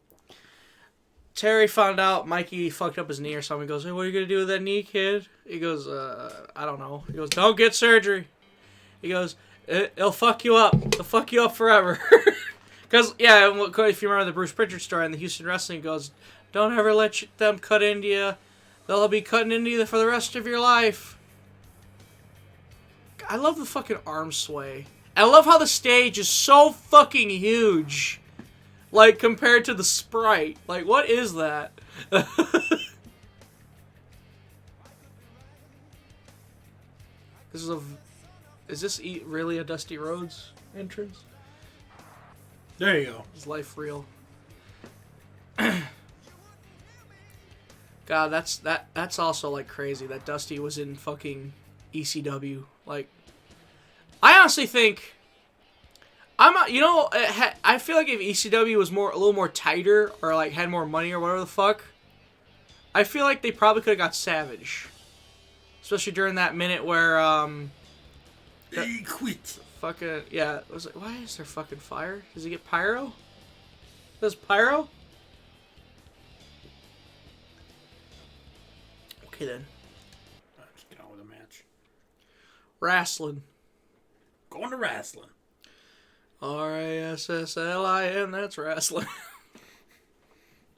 Terry found out Mikey fucked up his knee or something. He goes, hey, what are you gonna do with that knee, kid? He goes, I don't know. He goes, don't get surgery. He goes, it'll fuck you up. It'll fuck you up forever. Because, yeah, if you remember the Bruce Pritchard story in the Houston Wrestling, he goes, don't ever let them cut into you. They'll be cutting into you for the rest of your life. I love the fucking arm sway. I love how the stage is so fucking huge. Like, compared to the Sprite. Like, what is that? Is this really a Dusty Rhodes entrance? There you go. Is life real? God, that's also like crazy that Dusty was in fucking ECW. Like, I honestly think I feel like if ECW was a little more tighter or like had more money or whatever the fuck, I feel like they probably could have got Savage, especially during that minute where He quit. fucking yeah, it was like, why is there fucking fire? Does he get pyro? This pyro? Okay then. Just get on with the match. Wrestling. Going to wrestling. R-A-S-S-L-I-N, that's wrestling.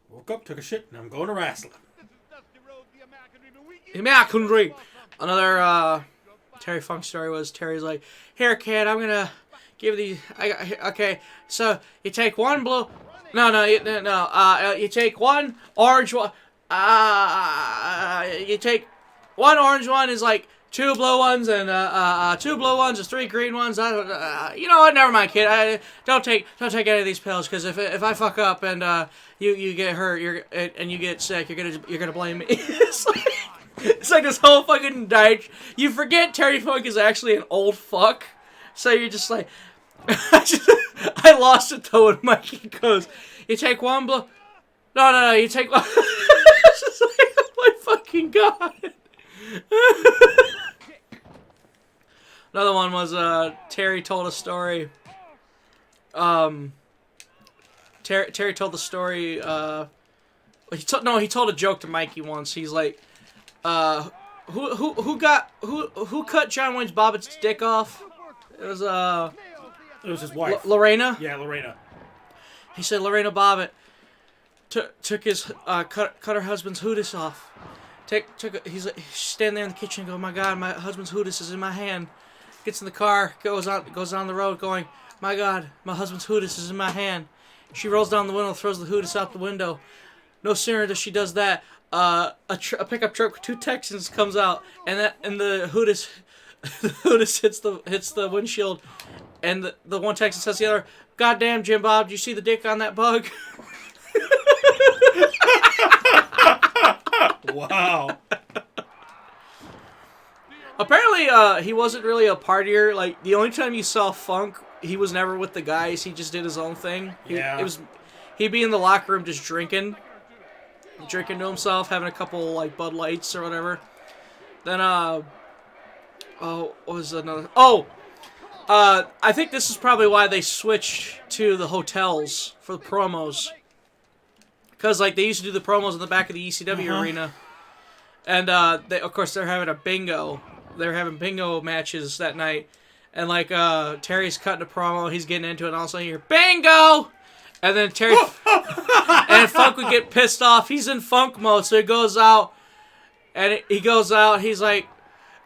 Woke up, took a shit, and I'm going to wrestling. American. Another Terry Funk story was Terry's like, here kid, I'm gonna give these. Okay, so you take one blue. No. You take one orange one. You take one orange one is like two blue ones, and two blue ones is three green ones. You know what? Never mind, kid. Don't take any of these pills, because if I fuck up and you get hurt, and you get sick, you're gonna blame me. It's like this whole fucking diet. You forget Terry Funk is actually an old fuck, so you're just like, I lost it though when Mikey goes, you take one blue. No, you take one. It's just like, oh my fucking god. Another one was Terry told a story. Terry told the story. He told a joke to Mikey once. He's like, who cut John Wayne's Bobbitt's dick off? It was his wife. Lorena. Yeah, Lorena. He said Lorena Bobbitt took his cut her husband's hootis off. He's standing there in the kitchen and go, oh my god, my husband's hootis is in my hand. Gets in the car, goes on the road going, my god, my husband's hootis is in my hand. She rolls down the window, throws the hootis out the window. No sooner does she does that, a pickup truck with two Texans comes out, and the hootis hits the windshield, and the one Texan says to the other, goddamn Jim Bob, do you see the dick on that bug? Wow. Apparently, he wasn't really a partier. Like, the only time you saw Funk, he was never with the guys. He just did his own thing. He'd be in the locker room just drinking to himself, having a couple, like, Bud Lights or whatever. Then, what was another? I think this is probably why they switched to the hotels for the promos. Because, like, they used to do the promos in the back of the ECW arena. And, of course, they're having a bingo. They're having bingo matches that night. And, like, Terry's cutting a promo. He's getting into it. And all of a sudden you hear, bingo! And then Terry... and Funk would get pissed off. He's in Funk mode. So he goes out. And he goes out. He's like...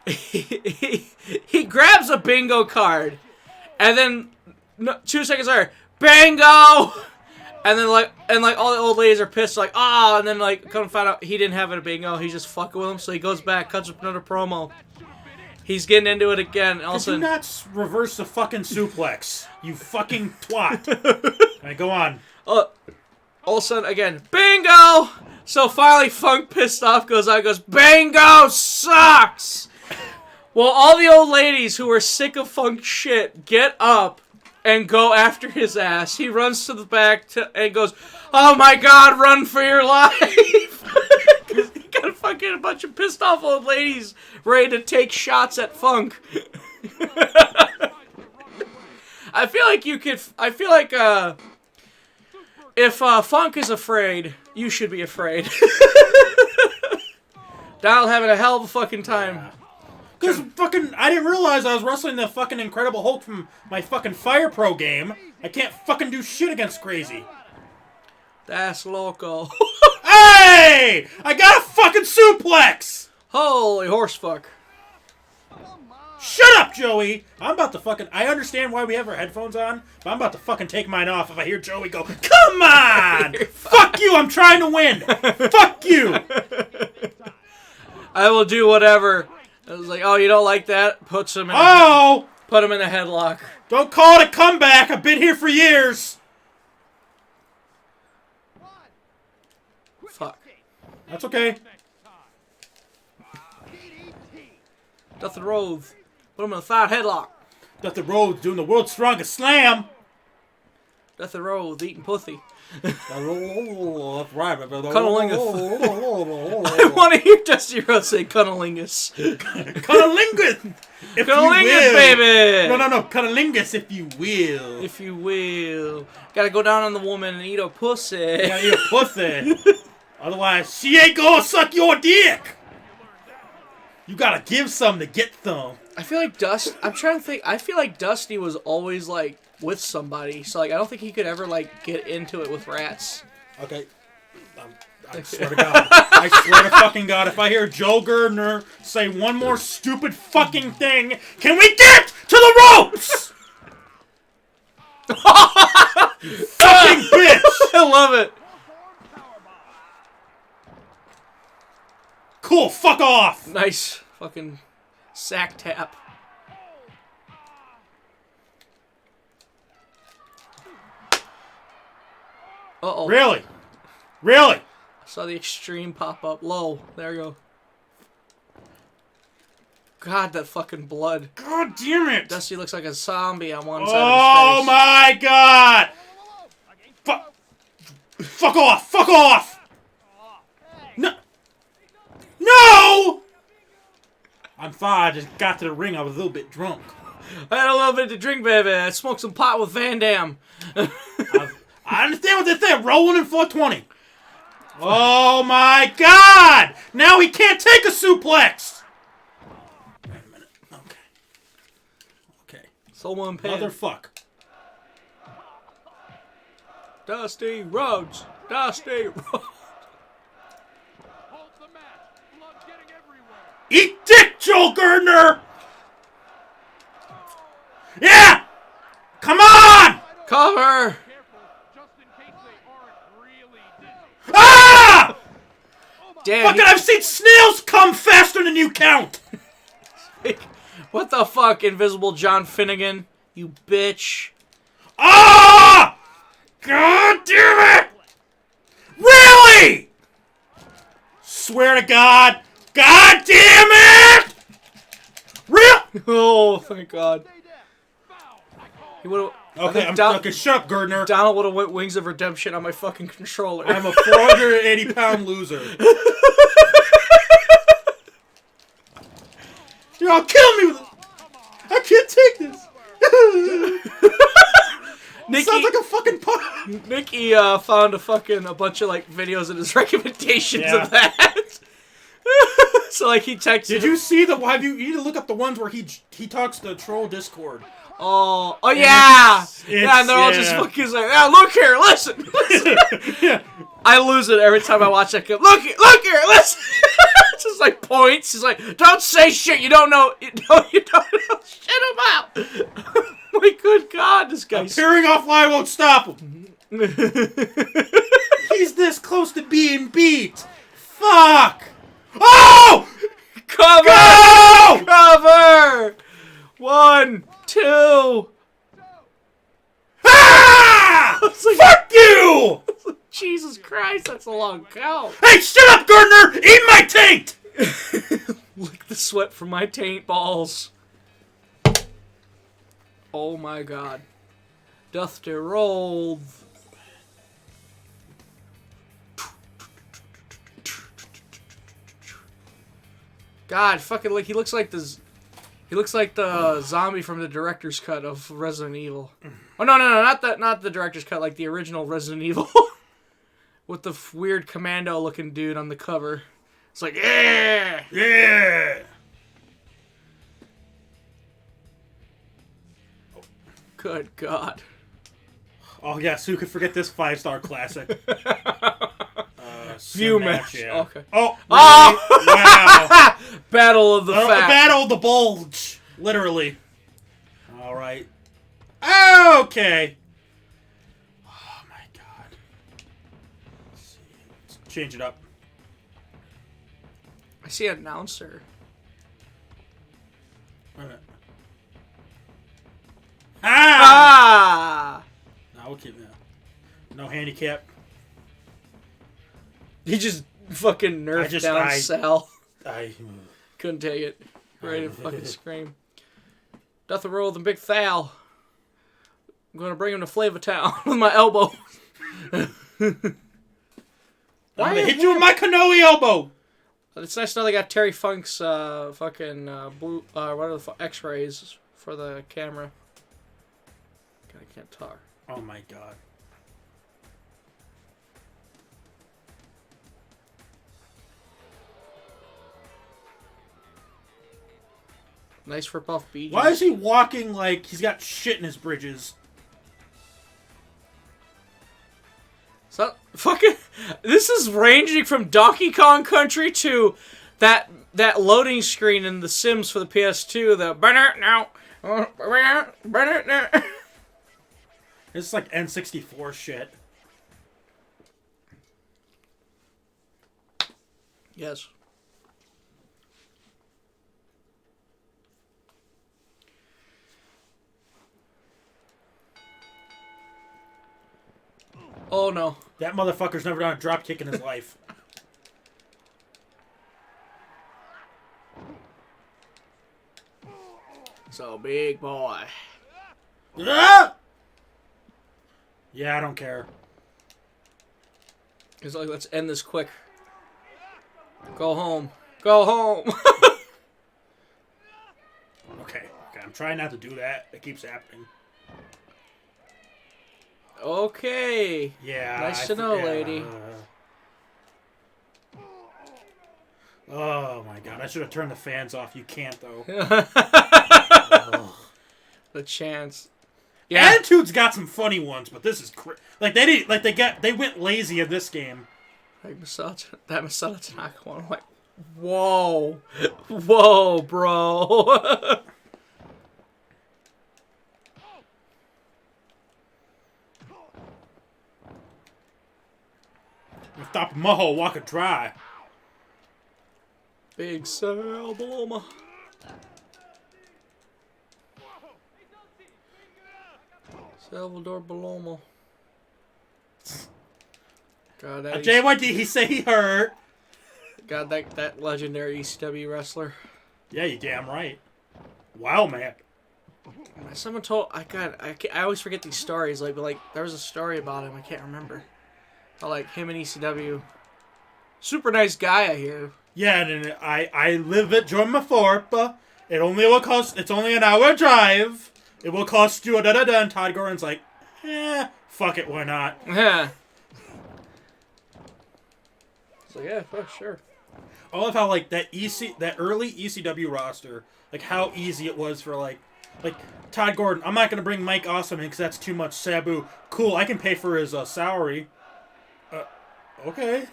he grabs a bingo card. And then 2 seconds later, bingo! And then, like, all the old ladies are pissed, like, ah, and then, like, come find out he didn't have it a bingo. He's just fucking with them, so he goes back, cuts up another promo. He's getting into it again. And all of a sudden, do not reverse the fucking suplex, you fucking twat. Alright, go on. All of a sudden, again, bingo! So finally, Funk, pissed off, goes out and goes, bingo sucks! Well, all the old ladies who were sick of Funk shit get up and go after his ass. He runs to the back and goes, oh my god, run for your life! He got fucking a bunch of pissed off old ladies ready to take shots at Funk. I feel like if Funk is afraid, you should be afraid. Donald having a hell of a fucking time. Because fucking, I didn't realize I was wrestling the fucking Incredible Hulk from my fucking Fire Pro game. I can't fucking do shit against Crazy. That's loco. Hey! I got a fucking suplex! Holy horse fuck. Shut up, Joey! I'm about to fucking... I understand why we have our headphones on, but I'm about to fucking take mine off if I hear Joey go, come on! Fuck you, I'm trying to win! Fuck you! I will do whatever. I was like, oh, you don't like that? Put him in the headlock. Don't call it a comeback. I've been here for years. Fuck. That's okay. Dustin Rhodes. Put him in the thigh headlock. Dustin Rhodes doing the world's strongest slam. Death row with eating pussy. That's right. I want to hear Dusty Rhodes say cunnilingus. Cunnilingus, if Cunnilingus, you will. baby. No. Cunnilingus, if you will. If you will. Gotta go down on the woman and eat her pussy. You gotta eat a pussy. Otherwise, she ain't gonna suck your dick. You gotta give some to get some. I feel like I'm trying to think. I feel like Dusty was always like with somebody, so like I don't think he could ever like get into it with rats. Okay. I swear to God. I swear to fucking God, if I hear Joe Gardner say one more stupid fucking thing, can we get to the ropes? You fucking bitch! I love it. Cool, fuck off! Nice fucking sack tap. Uh-oh. Really? Really? I saw the extreme pop up. Low. There you go. God, that fucking blood. God damn it! Dusty looks like a zombie on one side Oh of his face. my God! Fuck off! Fuck off! No! No! I'm fine. I just got to the ring. I was a little bit drunk. I had a little bit to drink, baby. I smoked some pot with Van Damme. I understand what they're saying. Rolling in 420. Oh my God! Now he can't take a suplex! Wait a minute. Okay. Someone pin. Motherfuck. Dusty Rhodes. Dusty Rhodes. Hold the match. Blood getting everywhere. Eat dick, Joel Gardner! Yeah! Come on! Cover. Careful, just in case they aren't really dizzy. Ah! Damn. Fucking, I've seen snails come faster than you count! What the fuck, Invisible John Finnegan? You bitch. Ah! God damn it! Really? Swear to God. God damn it! Real? Oh, thank God. He would have. Okay, okay, shut up, Gardner. Donald would have went Wings of Redemption on my fucking controller. I'm a 480-pound loser. You're all killing me with it. I can't take this. Nikki, sounds like a fucking pun. Nikki found a bunch of like videos in his recommendations Yeah. of that. So like he texted. Did you see the? You need to look up the ones where he talks to troll Discord. Oh yeah, it's- yeah, and they're all just yeah. fucking like, yeah, look here, listen. Yeah. I lose it every time I watch that clip. Look here, listen. It's just like points. He's like, don't say shit you don't know. You don't know shit about. My good God, this guy's. Appearing offline won't stop him. He's this close to being beat. Fuck. Oh! Cover! Go! Cover! 1, 2. Ah! like- Fuck you! Jesus Christ, that's a long count. Hey, shut up, Gardner! Eat my taint! Lick the sweat from my taint balls. Oh my God. Dusty Rhodes. God, fucking like he looks like the zombie from the director's cut of Resident Evil. Oh no, not the director's cut, like the original Resident Evil. With the weird commando looking dude on the cover. It's like, yeah! Yeah! Good God. Oh, yes, who could forget this 5-star classic? View match, match. yeah. Okay. Oh! Oh! Really? Wow! Battle of the The Fat. battle of the bulge. Literally. Alright. Okay. Oh my God. Let's see. Let's change it up. I see an announcer. Wait a minute. Ah! Ah! No, we'll keep that. No handicap. He just fucking nerfed down Sal. Couldn't take it. Ready to fucking scream. Death roll the big Thal. I'm gonna bring him to Flavatown with my elbow. I'm gonna hit you with my canoe elbow. It's nice now they got Terry Funk's fucking blue, what are the X-rays for the camera. God, I can't talk. Oh my god. Nice for Buff BG. Why is he walking like he's got shit in his bridges? So fucking, this is ranging from Donkey Kong Country to that loading screen in The Sims for the PS2. The It's like N64 shit. Yes. Oh no. That motherfucker's never done a drop kick in his life. So big boy. Ah! Yeah, I don't care. It's like, let's end this quick. Go home. Go home. Okay, I'm trying not to do that. It keeps happening. Okay. Yeah. Nice to know, lady. Oh my god, I should have turned the fans off. You can't though. The chance. Yeah. Attitude's got some funny ones, but this is like they went lazy in this game. Like that Masada Tanaka one. I'm like, whoa, whoa, bro. Stop Maho walk it dry. Big Sal Baloma. Salvador Baloma. God, that JYD, he say he hurt. God, that legendary ECW wrestler. Yeah, you damn right. Wow, man. Someone told I always forget these stories. Like there was a story about him. I can't remember. But like him and ECW. Super nice guy, I hear. Yeah, and I live at Jorma Thorpe. It only will cost. It's only an hour drive. It will cost you a da-da-da. And Todd Gordon's like, fuck it, why not? Yeah. So yeah, for sure. I love how like that early ECW roster, like how easy it was for like Todd Gordon. I'm not gonna bring Mike Awesome in because that's too much. Sabu, cool. I can pay for his salary. Okay.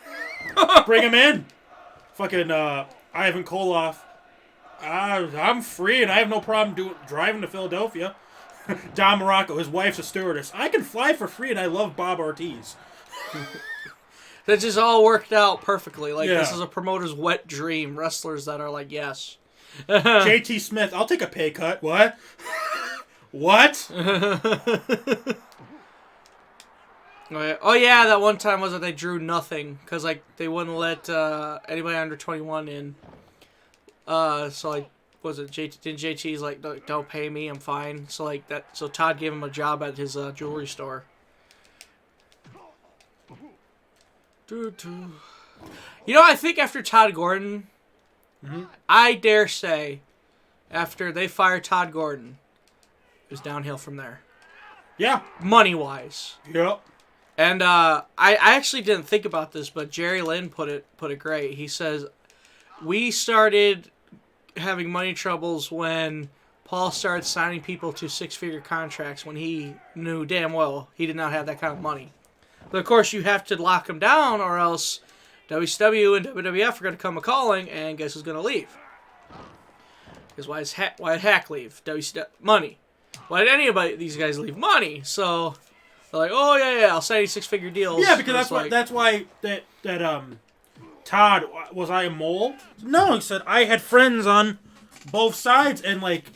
Bring him in. Fucking Ivan Koloff. I'm free and I have no problem driving to Philadelphia. Don Morocco, his wife's a stewardess. I can fly for free and I love Bob Ortiz. That just all worked out perfectly. Like, Yeah. This is a promoter's wet dream. Wrestlers that are like, yes. JT Smith, I'll take a pay cut. What? What? Oh yeah, that one time was that they drew nothing because like they wouldn't let anybody under 21 in. So like, was it JT's like, don't pay me, I'm fine. So like that. So Todd gave him a job at his jewelry store. You know, I think after Todd Gordon, I dare say, after they fired Todd Gordon, it was downhill from there. Yeah. Money wise. Yep. And I actually didn't think about this, but Jerry Lynn put it great. He says, we started having money troubles when Paul started signing people to 6-figure contracts when he knew damn well he did not have that kind of money. But of course, you have to lock him down, or else WCW and WWF are going to come a-calling, and guess who's going to leave? Because why did Hack leave? WCW money. Why did anybody these guys leave? Money. So they're like, oh yeah, I'll sign you 6-figure deals. Yeah, because that's why Todd, was I a mole? No, he said I had friends on both sides, and like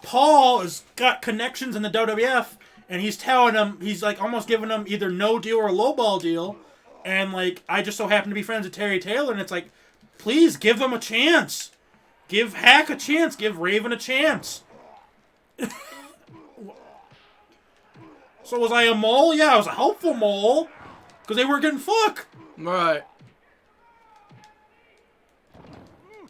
Paul has got connections in the WWF, and he's telling him, he's like almost giving him either no deal or a lowball deal, and like I just so happen to be friends with Terry Taylor, and it's like, please give them a chance, give Hack a chance, give Raven a chance. So was I a mole? Yeah, I was a helpful mole. Because they weren't getting fuck. Right.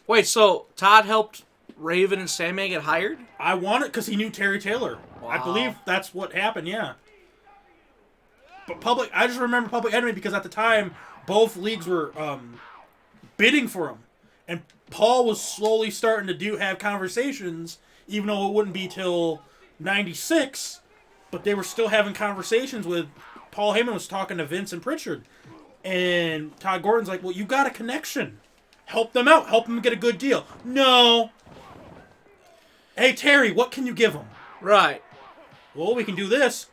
Wait, so Todd helped Raven and Sandman get hired? I want it because he knew Terry Taylor. Wow. I believe that's what happened, yeah. But I just remember Public Enemy because at the time, both leagues were bidding for him. And Paul was slowly starting to have conversations, even though it wouldn't be till 96, but they were still having conversations with... Paul Heyman was talking to Vince and Pritchard. And Todd Gordon's like, well, you got a connection. Help them out. Help them get a good deal. No. Hey, Terry, what can you give them? Right. Well, we can do this.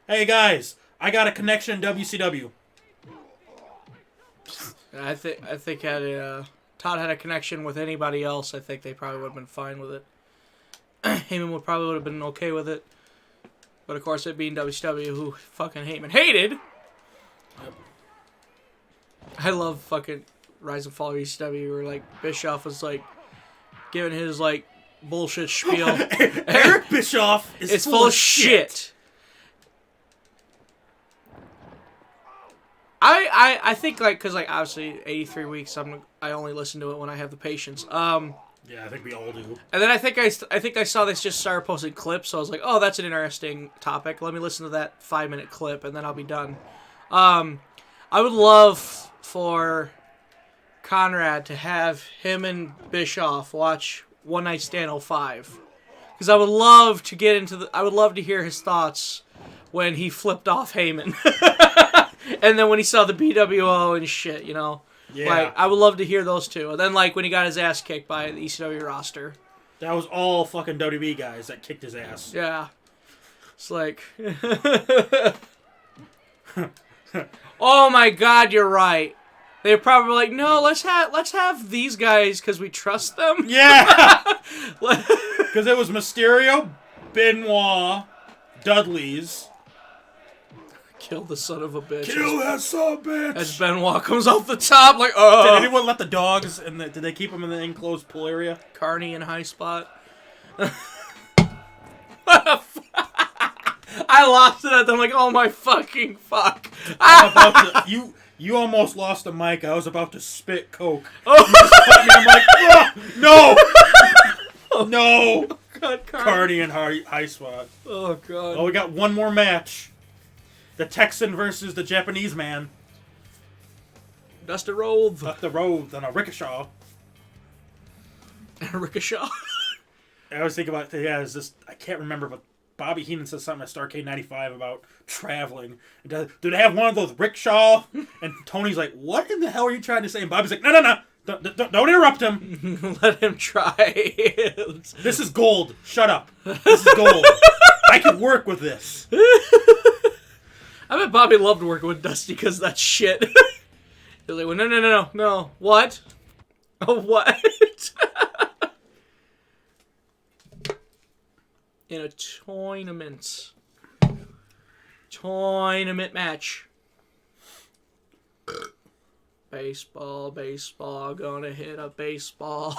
Hey, guys, I got a connection in WCW. I think had Todd had a connection with anybody else, I think they probably would have been fine with it. Heyman would have been okay with it. But of course, it being WCW, who fucking Heyman hated. Yep. I love fucking Rise and Fall of ECW, where like Bischoff was like giving his like bullshit spiel. Eric Bischoff is full of shit. I think like because like obviously 83 weeks I only listen to it when I have the patience. Yeah, I think we all do. And then I think I saw this just started posting clips, so I was like, oh, that's an interesting topic. Let me listen to that 5-minute clip, and then I'll be done. I would love for Conrad to have him and Bischoff watch One Night Stand 05. Because I would love to I would love to hear his thoughts when he flipped off Heyman. And then when he saw the BWO and shit, you know. Yeah. Like, I would love to hear those two. And then, like, when he got his ass kicked by the ECW roster. That was all fucking WWE guys that kicked his ass. Yeah. It's like... oh my god, you're right. They're probably like, no, let's have these guys because we trust them. Yeah! Because it was Mysterio, Benoit, Dudley's. Kill the son of a bitch. Kill that son of a bitch! As Benoit comes off the top, like, Did anyone let the dogs did they keep them in the enclosed pool area? Carney in high spot. I lost it at them, like, oh my fucking fuck. You almost lost the mic. I was about to spit coke. Oh. You just caught me. I'm like, oh, no! No! God, Carney and high spot. Oh, God. Oh, we got one more match. The Texan versus the Japanese man. Dusty Rhodes. Up the road on a ricochet. Ricochet. I always think about, is this, I can't remember, but Bobby Heenan says something at Starrcade 95 about traveling. Do they have one of those rickshaw? And Tony's like, what in the hell are you trying to say? And Bobby's like, no. Don't interrupt him. Let him try. This is gold. Shut up. This is gold. I could work with this. I bet Bobby loved working with Dusty because that's shit. He's like, well, no. What? Oh, what? In a tournament match. Baseball, gonna hit a baseball.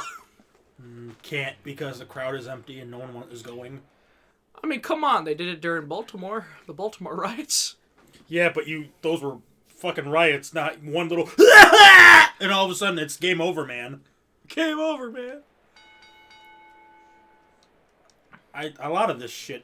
Can't because the crowd is empty and no one is going. I mean, come on, they did it during Baltimore, the Baltimore riots. Yeah, but those were fucking riots, not one little and all of a sudden it's game over, man. Game over, man. A lot of this shit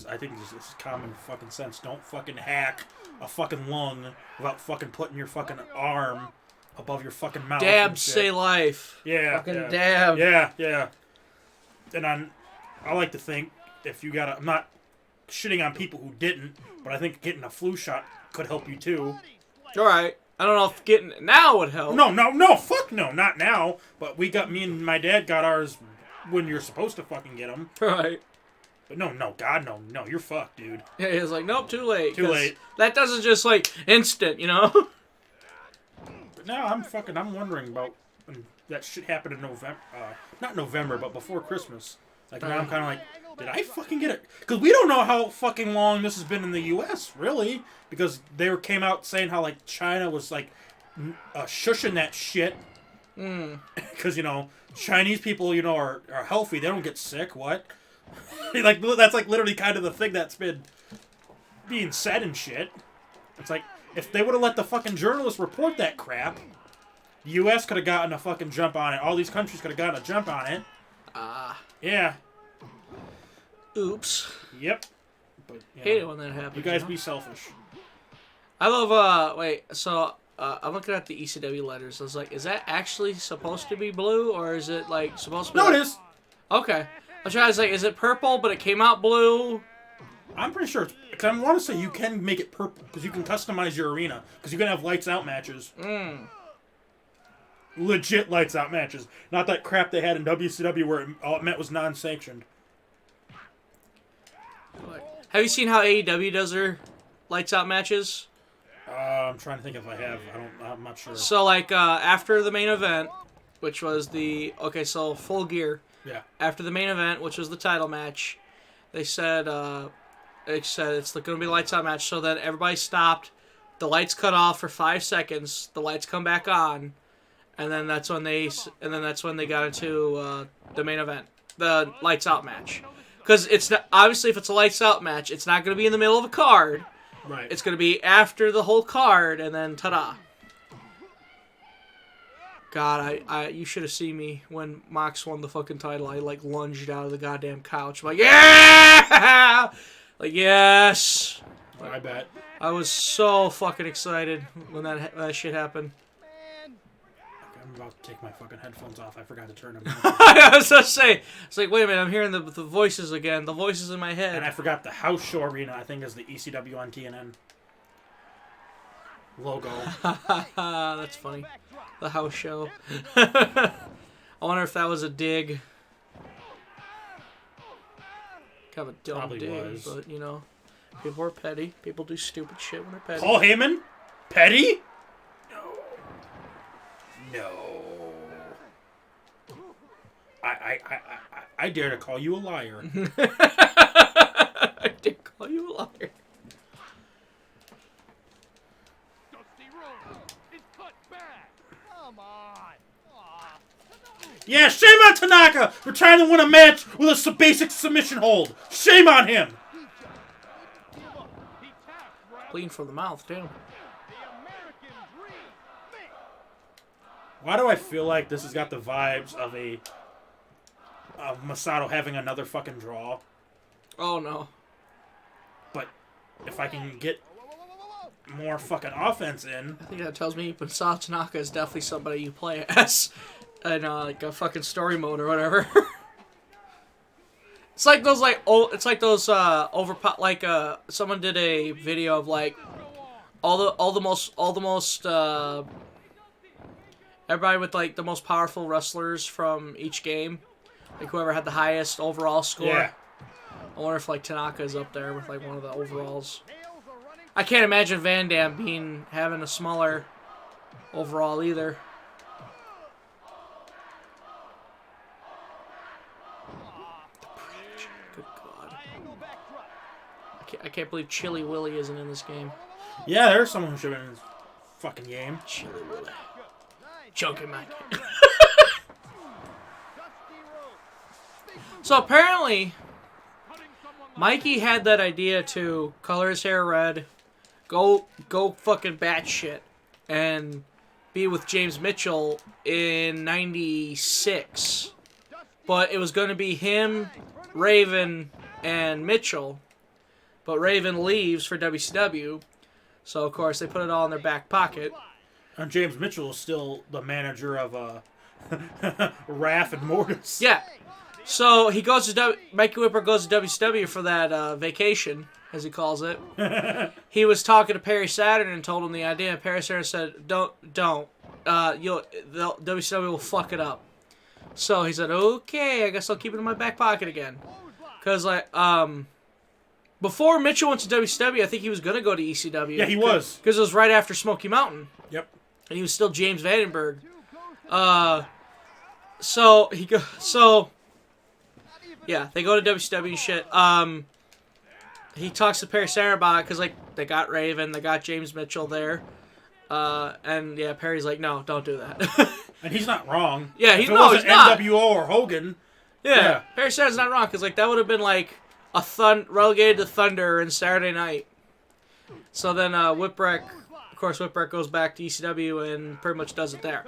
I think this is common fucking sense. Don't fucking hack a fucking lung without fucking putting your fucking arm above your fucking mouth. Dab, say life. Yeah. Fucking yeah. dab. Yeah. And I like to think if you I'm not shitting on people who didn't, but I think getting a flu shot could help you too. Alright. I don't know if getting it now would help. No, fuck no, not now. But me and my dad got ours when you're supposed to fucking get them. Right. But no, God, no, you're fucked, dude. Yeah, he was like, nope, too late. Too late. That doesn't just, like, instant, you know? But now I'm wondering about when that shit happened in November. Not November, but before Christmas. Like, now I'm kind of like, did I fucking get it? Because we don't know how fucking long this has been in the U.S., really. Because they came out saying how, like, China was, like, shushing that shit. Because, Chinese people, are healthy. They don't get sick. What? Like, that's, like, literally kind of the thing that's been being said and shit. It's like, if they would have let the fucking journalists report that crap, the U.S. could have gotten a fucking jump on it. All these countries could have gotten a jump on it. Yeah. Oops. Yep. But, Hate it when that happens. You guys be selfish. I love, I'm looking at the ECW letters. I was like, is that actually supposed to be blue, or is it, like, supposed to be... No, it is. Okay. I was like, is it purple, but it came out blue? I'm pretty sure. Because I want to say you can make it purple, because you can customize your arena. Because you can have lights out matches. Legit lights out matches. Not that crap they had in WCW where all it meant was non-sanctioned. Have you seen how AEW does their lights out matches? I'm trying to think if I have. I'm not sure. So, like, after the main event, which was the... Okay, so Full Gear. Yeah. After the main event, which was the title match, they said it's going to be a lights out match. So then everybody stopped. The lights cut off for 5 seconds. The lights come back on, and then that's when they got into the main event, the lights out match. Because it's not, obviously, if it's a lights out match, it's not going to be in the middle of a card. Right. It's going to be after the whole card, and then ta-da. God, you should have seen me when Mox won the fucking title. I, like, lunged out of the goddamn couch. I'm like, yeah! Like, yes! I bet. I was so fucking excited when that shit happened. I'm about to take my fucking headphones off. I forgot to turn them on. I was going to say, it's like, wait a minute, I'm hearing the voices again. The voices in my head. And I forgot the house show arena, I think, is the ECW on TNN logo. That's funny. The house show. I wonder if that was a dig. Kind of a dumb Probably dig, was. but, you know, people are petty. People do stupid shit when they're petty. Paul Heyman? Petty? No. I dare to call you a liar. I did call you a liar. Yeah, shame on Tanaka for trying to win a match with a basic submission hold. Shame on him. Bleeding from the mouth, too. Why do I feel like this has got the vibes of Masato having another fucking draw? Oh, no. But if I can get more fucking offense in... I think that tells me Masato Tanaka is definitely somebody you play as in like a fucking story mode or whatever. It's like those someone did a video of like all the most everybody with like the most powerful wrestlers from each game, like whoever had the highest overall score. Yeah. I wonder if like Tanaka is up there with like one of the overalls. I can't imagine Van Dam having a smaller overall either. Good God. I can't believe Chili Willy isn't in this game. Yeah, there's someone who should have been in this fucking game. Chili Willy. Joking, Mike. So apparently, Mikey had that idea to color his hair red, go fucking batshit, and be with James Mitchell in '96. But it was going to be him, Raven, and Mitchell. But Raven leaves for WCW, so of course they put it all in their back pocket. And James Mitchell is still the manager of Raph and Mortis. Yeah. So he goes to Mikey Whipper goes to WCW for that vacation, as he calls it. He was talking to Perry Saturn and told him the idea. Perry Saturn said, "Don't. WCW will fuck it up." So he said, "Okay, I guess I'll keep it in my back pocket again." Because like before Mitchell went to WCW, I think he was gonna go to ECW. Yeah, he was. Because it was right after Smoky Mountain. Yep. And he was still James Vandenberg. So yeah, they go to WCW and shit. He talks to Perry Saturn about it because like they got Raven, they got James Mitchell there, and yeah, Perry's like, no, don't do that. And he's not wrong. Yeah, if he's it not. wasn't NWO or Hogan. Yeah, Perry Saturn's not wrong because like that would have been like relegated to Thunder and Saturday Night. So then Whipwreck, of course, Whipwreck goes back to ECW and pretty much does it there.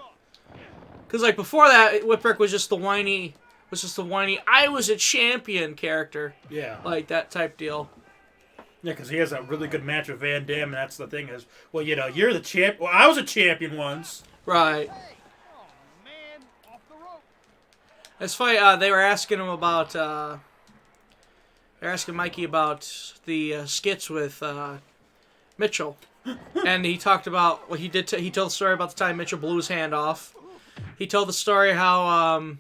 Because like before that, Whipwreck was just the whiny, I was a champion character. Yeah. Like that type deal. Yeah, because he has a really good match with Van Dam, and that's the thing is, well, you know, you're the champ. Well, I was a champion once. Right. Man, off the rope. It's funny. They were asking him about. They're asking Mikey about the skits with Mitchell, and he talked about what he did. He told the story about the time Mitchell blew his hand off. He told the story how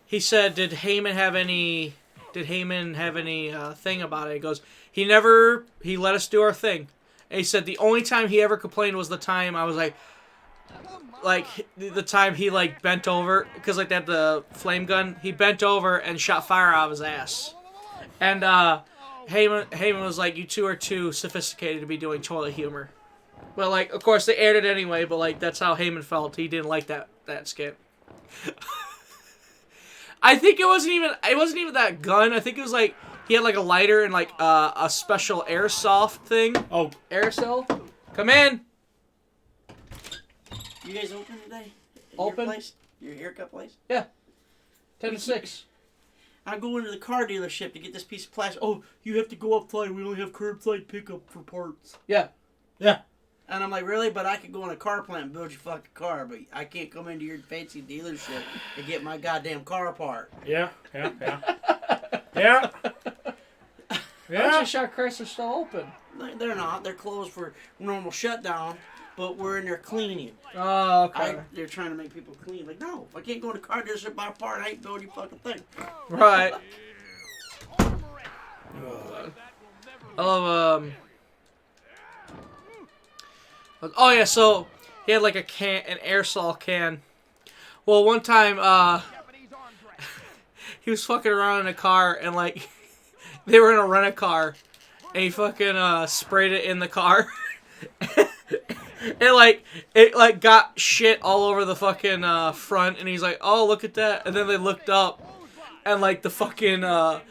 he said, "Did Heyman have any thing about it?" He goes, "He let us do our thing." And he said the only time he ever complained was the time I was like the time he like bent over because like they had the flame gun. He bent over and shot fire out of his ass. And Heyman was like, "You two are too sophisticated to be doing toilet humor." Well, like, of course, they aired it anyway, but, like, that's how Heyman felt. He didn't like that skit. I think it wasn't even that gun. I think it was, like, he had, like, a lighter and, like, a special airsoft thing. Oh. Aircell? Come in! You guys open today? Open? Your place? Your haircut place? Yeah. 10 to 6. I go into the car dealership to get this piece of plastic. Oh, you have to go outside. We only have curbside pickup for parts. Yeah. Yeah. And I'm like, really? But I could go in a car plant and build your fucking car, but I can't come into your fancy dealership and get my goddamn car apart. Yeah. Yeah. Actually, Shock Chrysler's still open. They're not. They're closed for normal shutdown, but we're in there cleaning. Oh, okay. They're trying to make people clean. Like, no, if I can't go in a car dealership buy a part, I ain't building your fucking thing. Right. I love, oh yeah, so he had like an aerosol can. Well, one time, he was fucking around in a car and like, they were in a rent-a-car and he fucking sprayed it in the car. It got shit all over the fucking front and he's like, "Oh, look at that." And then they looked up and like the fucking the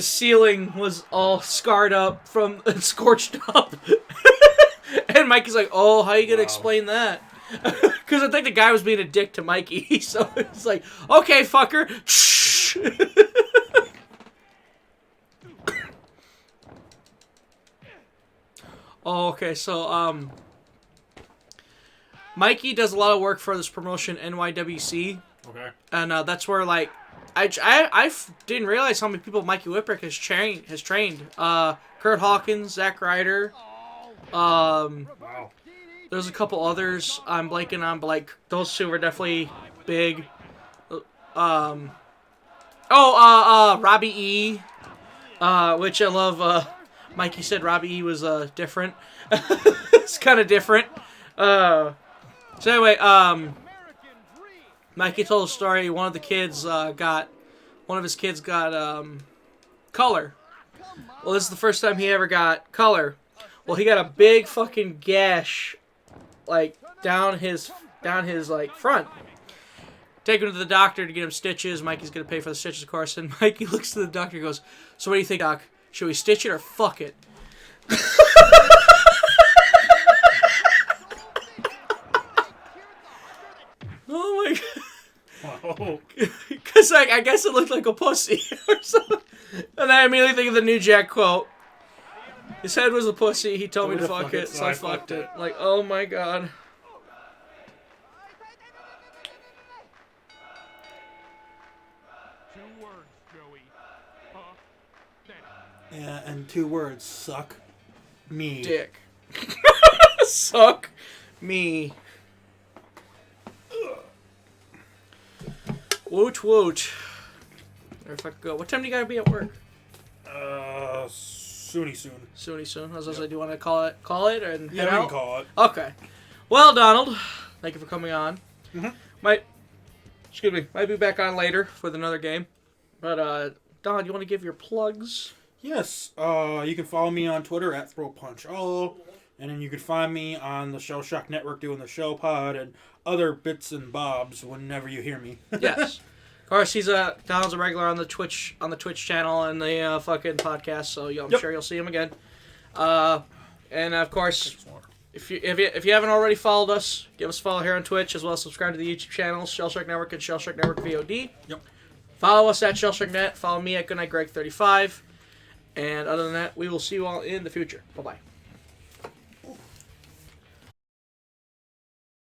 ceiling was all scarred up from scorched up. And Mikey's like, "Oh, how you gonna explain that?" Because I think the guy was being a dick to Mikey. So it's like, "Okay, fucker." Oh, okay, so Mikey does a lot of work for this promotion, NYWC. Okay. And that's where, like, I didn't realize how many people Mikey Whipwreck has trained. Kurt Hawkins, Zack Ryder. Wow. There's a couple others I'm blanking on, but, like, those two were definitely big. Robbie E. Which I love. Mikey said Robbie E was different. It's kind of different. So anyway, Mikey told a story. One of his kids got color. Well, this is the first time he ever got color. Well, he got a big fucking gash, like down his like front. Take him to the doctor to get him stitches. Mikey's gonna pay for the stitches, of course. And Mikey looks to the doctor and goes, "So what do you think, Doc? Should we stitch it or fuck it?" Oh my god. Oh. Because like, I guess it looked like a pussy or something. And I immediately think of the New Jack quote. His head was a pussy. He told me to fuck it, so I fucked it. Like, oh my god. Two words, Joey. Pathetic. Yeah, and 2 words: suck me. Dick. Suck me. Woot woot. Where if I could go. What time do you gotta be at work? Soony soon. Soon. I was gonna say, do you want to call it, and Yeah, head we can out? call it. Okay. Well, Donald, thank you for coming on. Mm-hmm. Might be back on later with another game. But Donald, you want to give your plugs? Yes. You can follow me on Twitter at ThrowPunchAllo, and then you can find me on the Shellshock Network doing the show pod and other bits and bobs whenever you hear me. Yes. Of course, Donald's a regular on the Twitch channel and the fucking podcast, so I'm sure you'll see him again. And of course, if you haven't already followed us, give us a follow here on Twitch, as well as subscribe to the YouTube channels, Shellshock Network and Shellshock Network VOD. Yep. Follow us at ShellshockNet. Follow me at GoodnightGreg35. And other than that, we will see you all in the future. Bye-bye.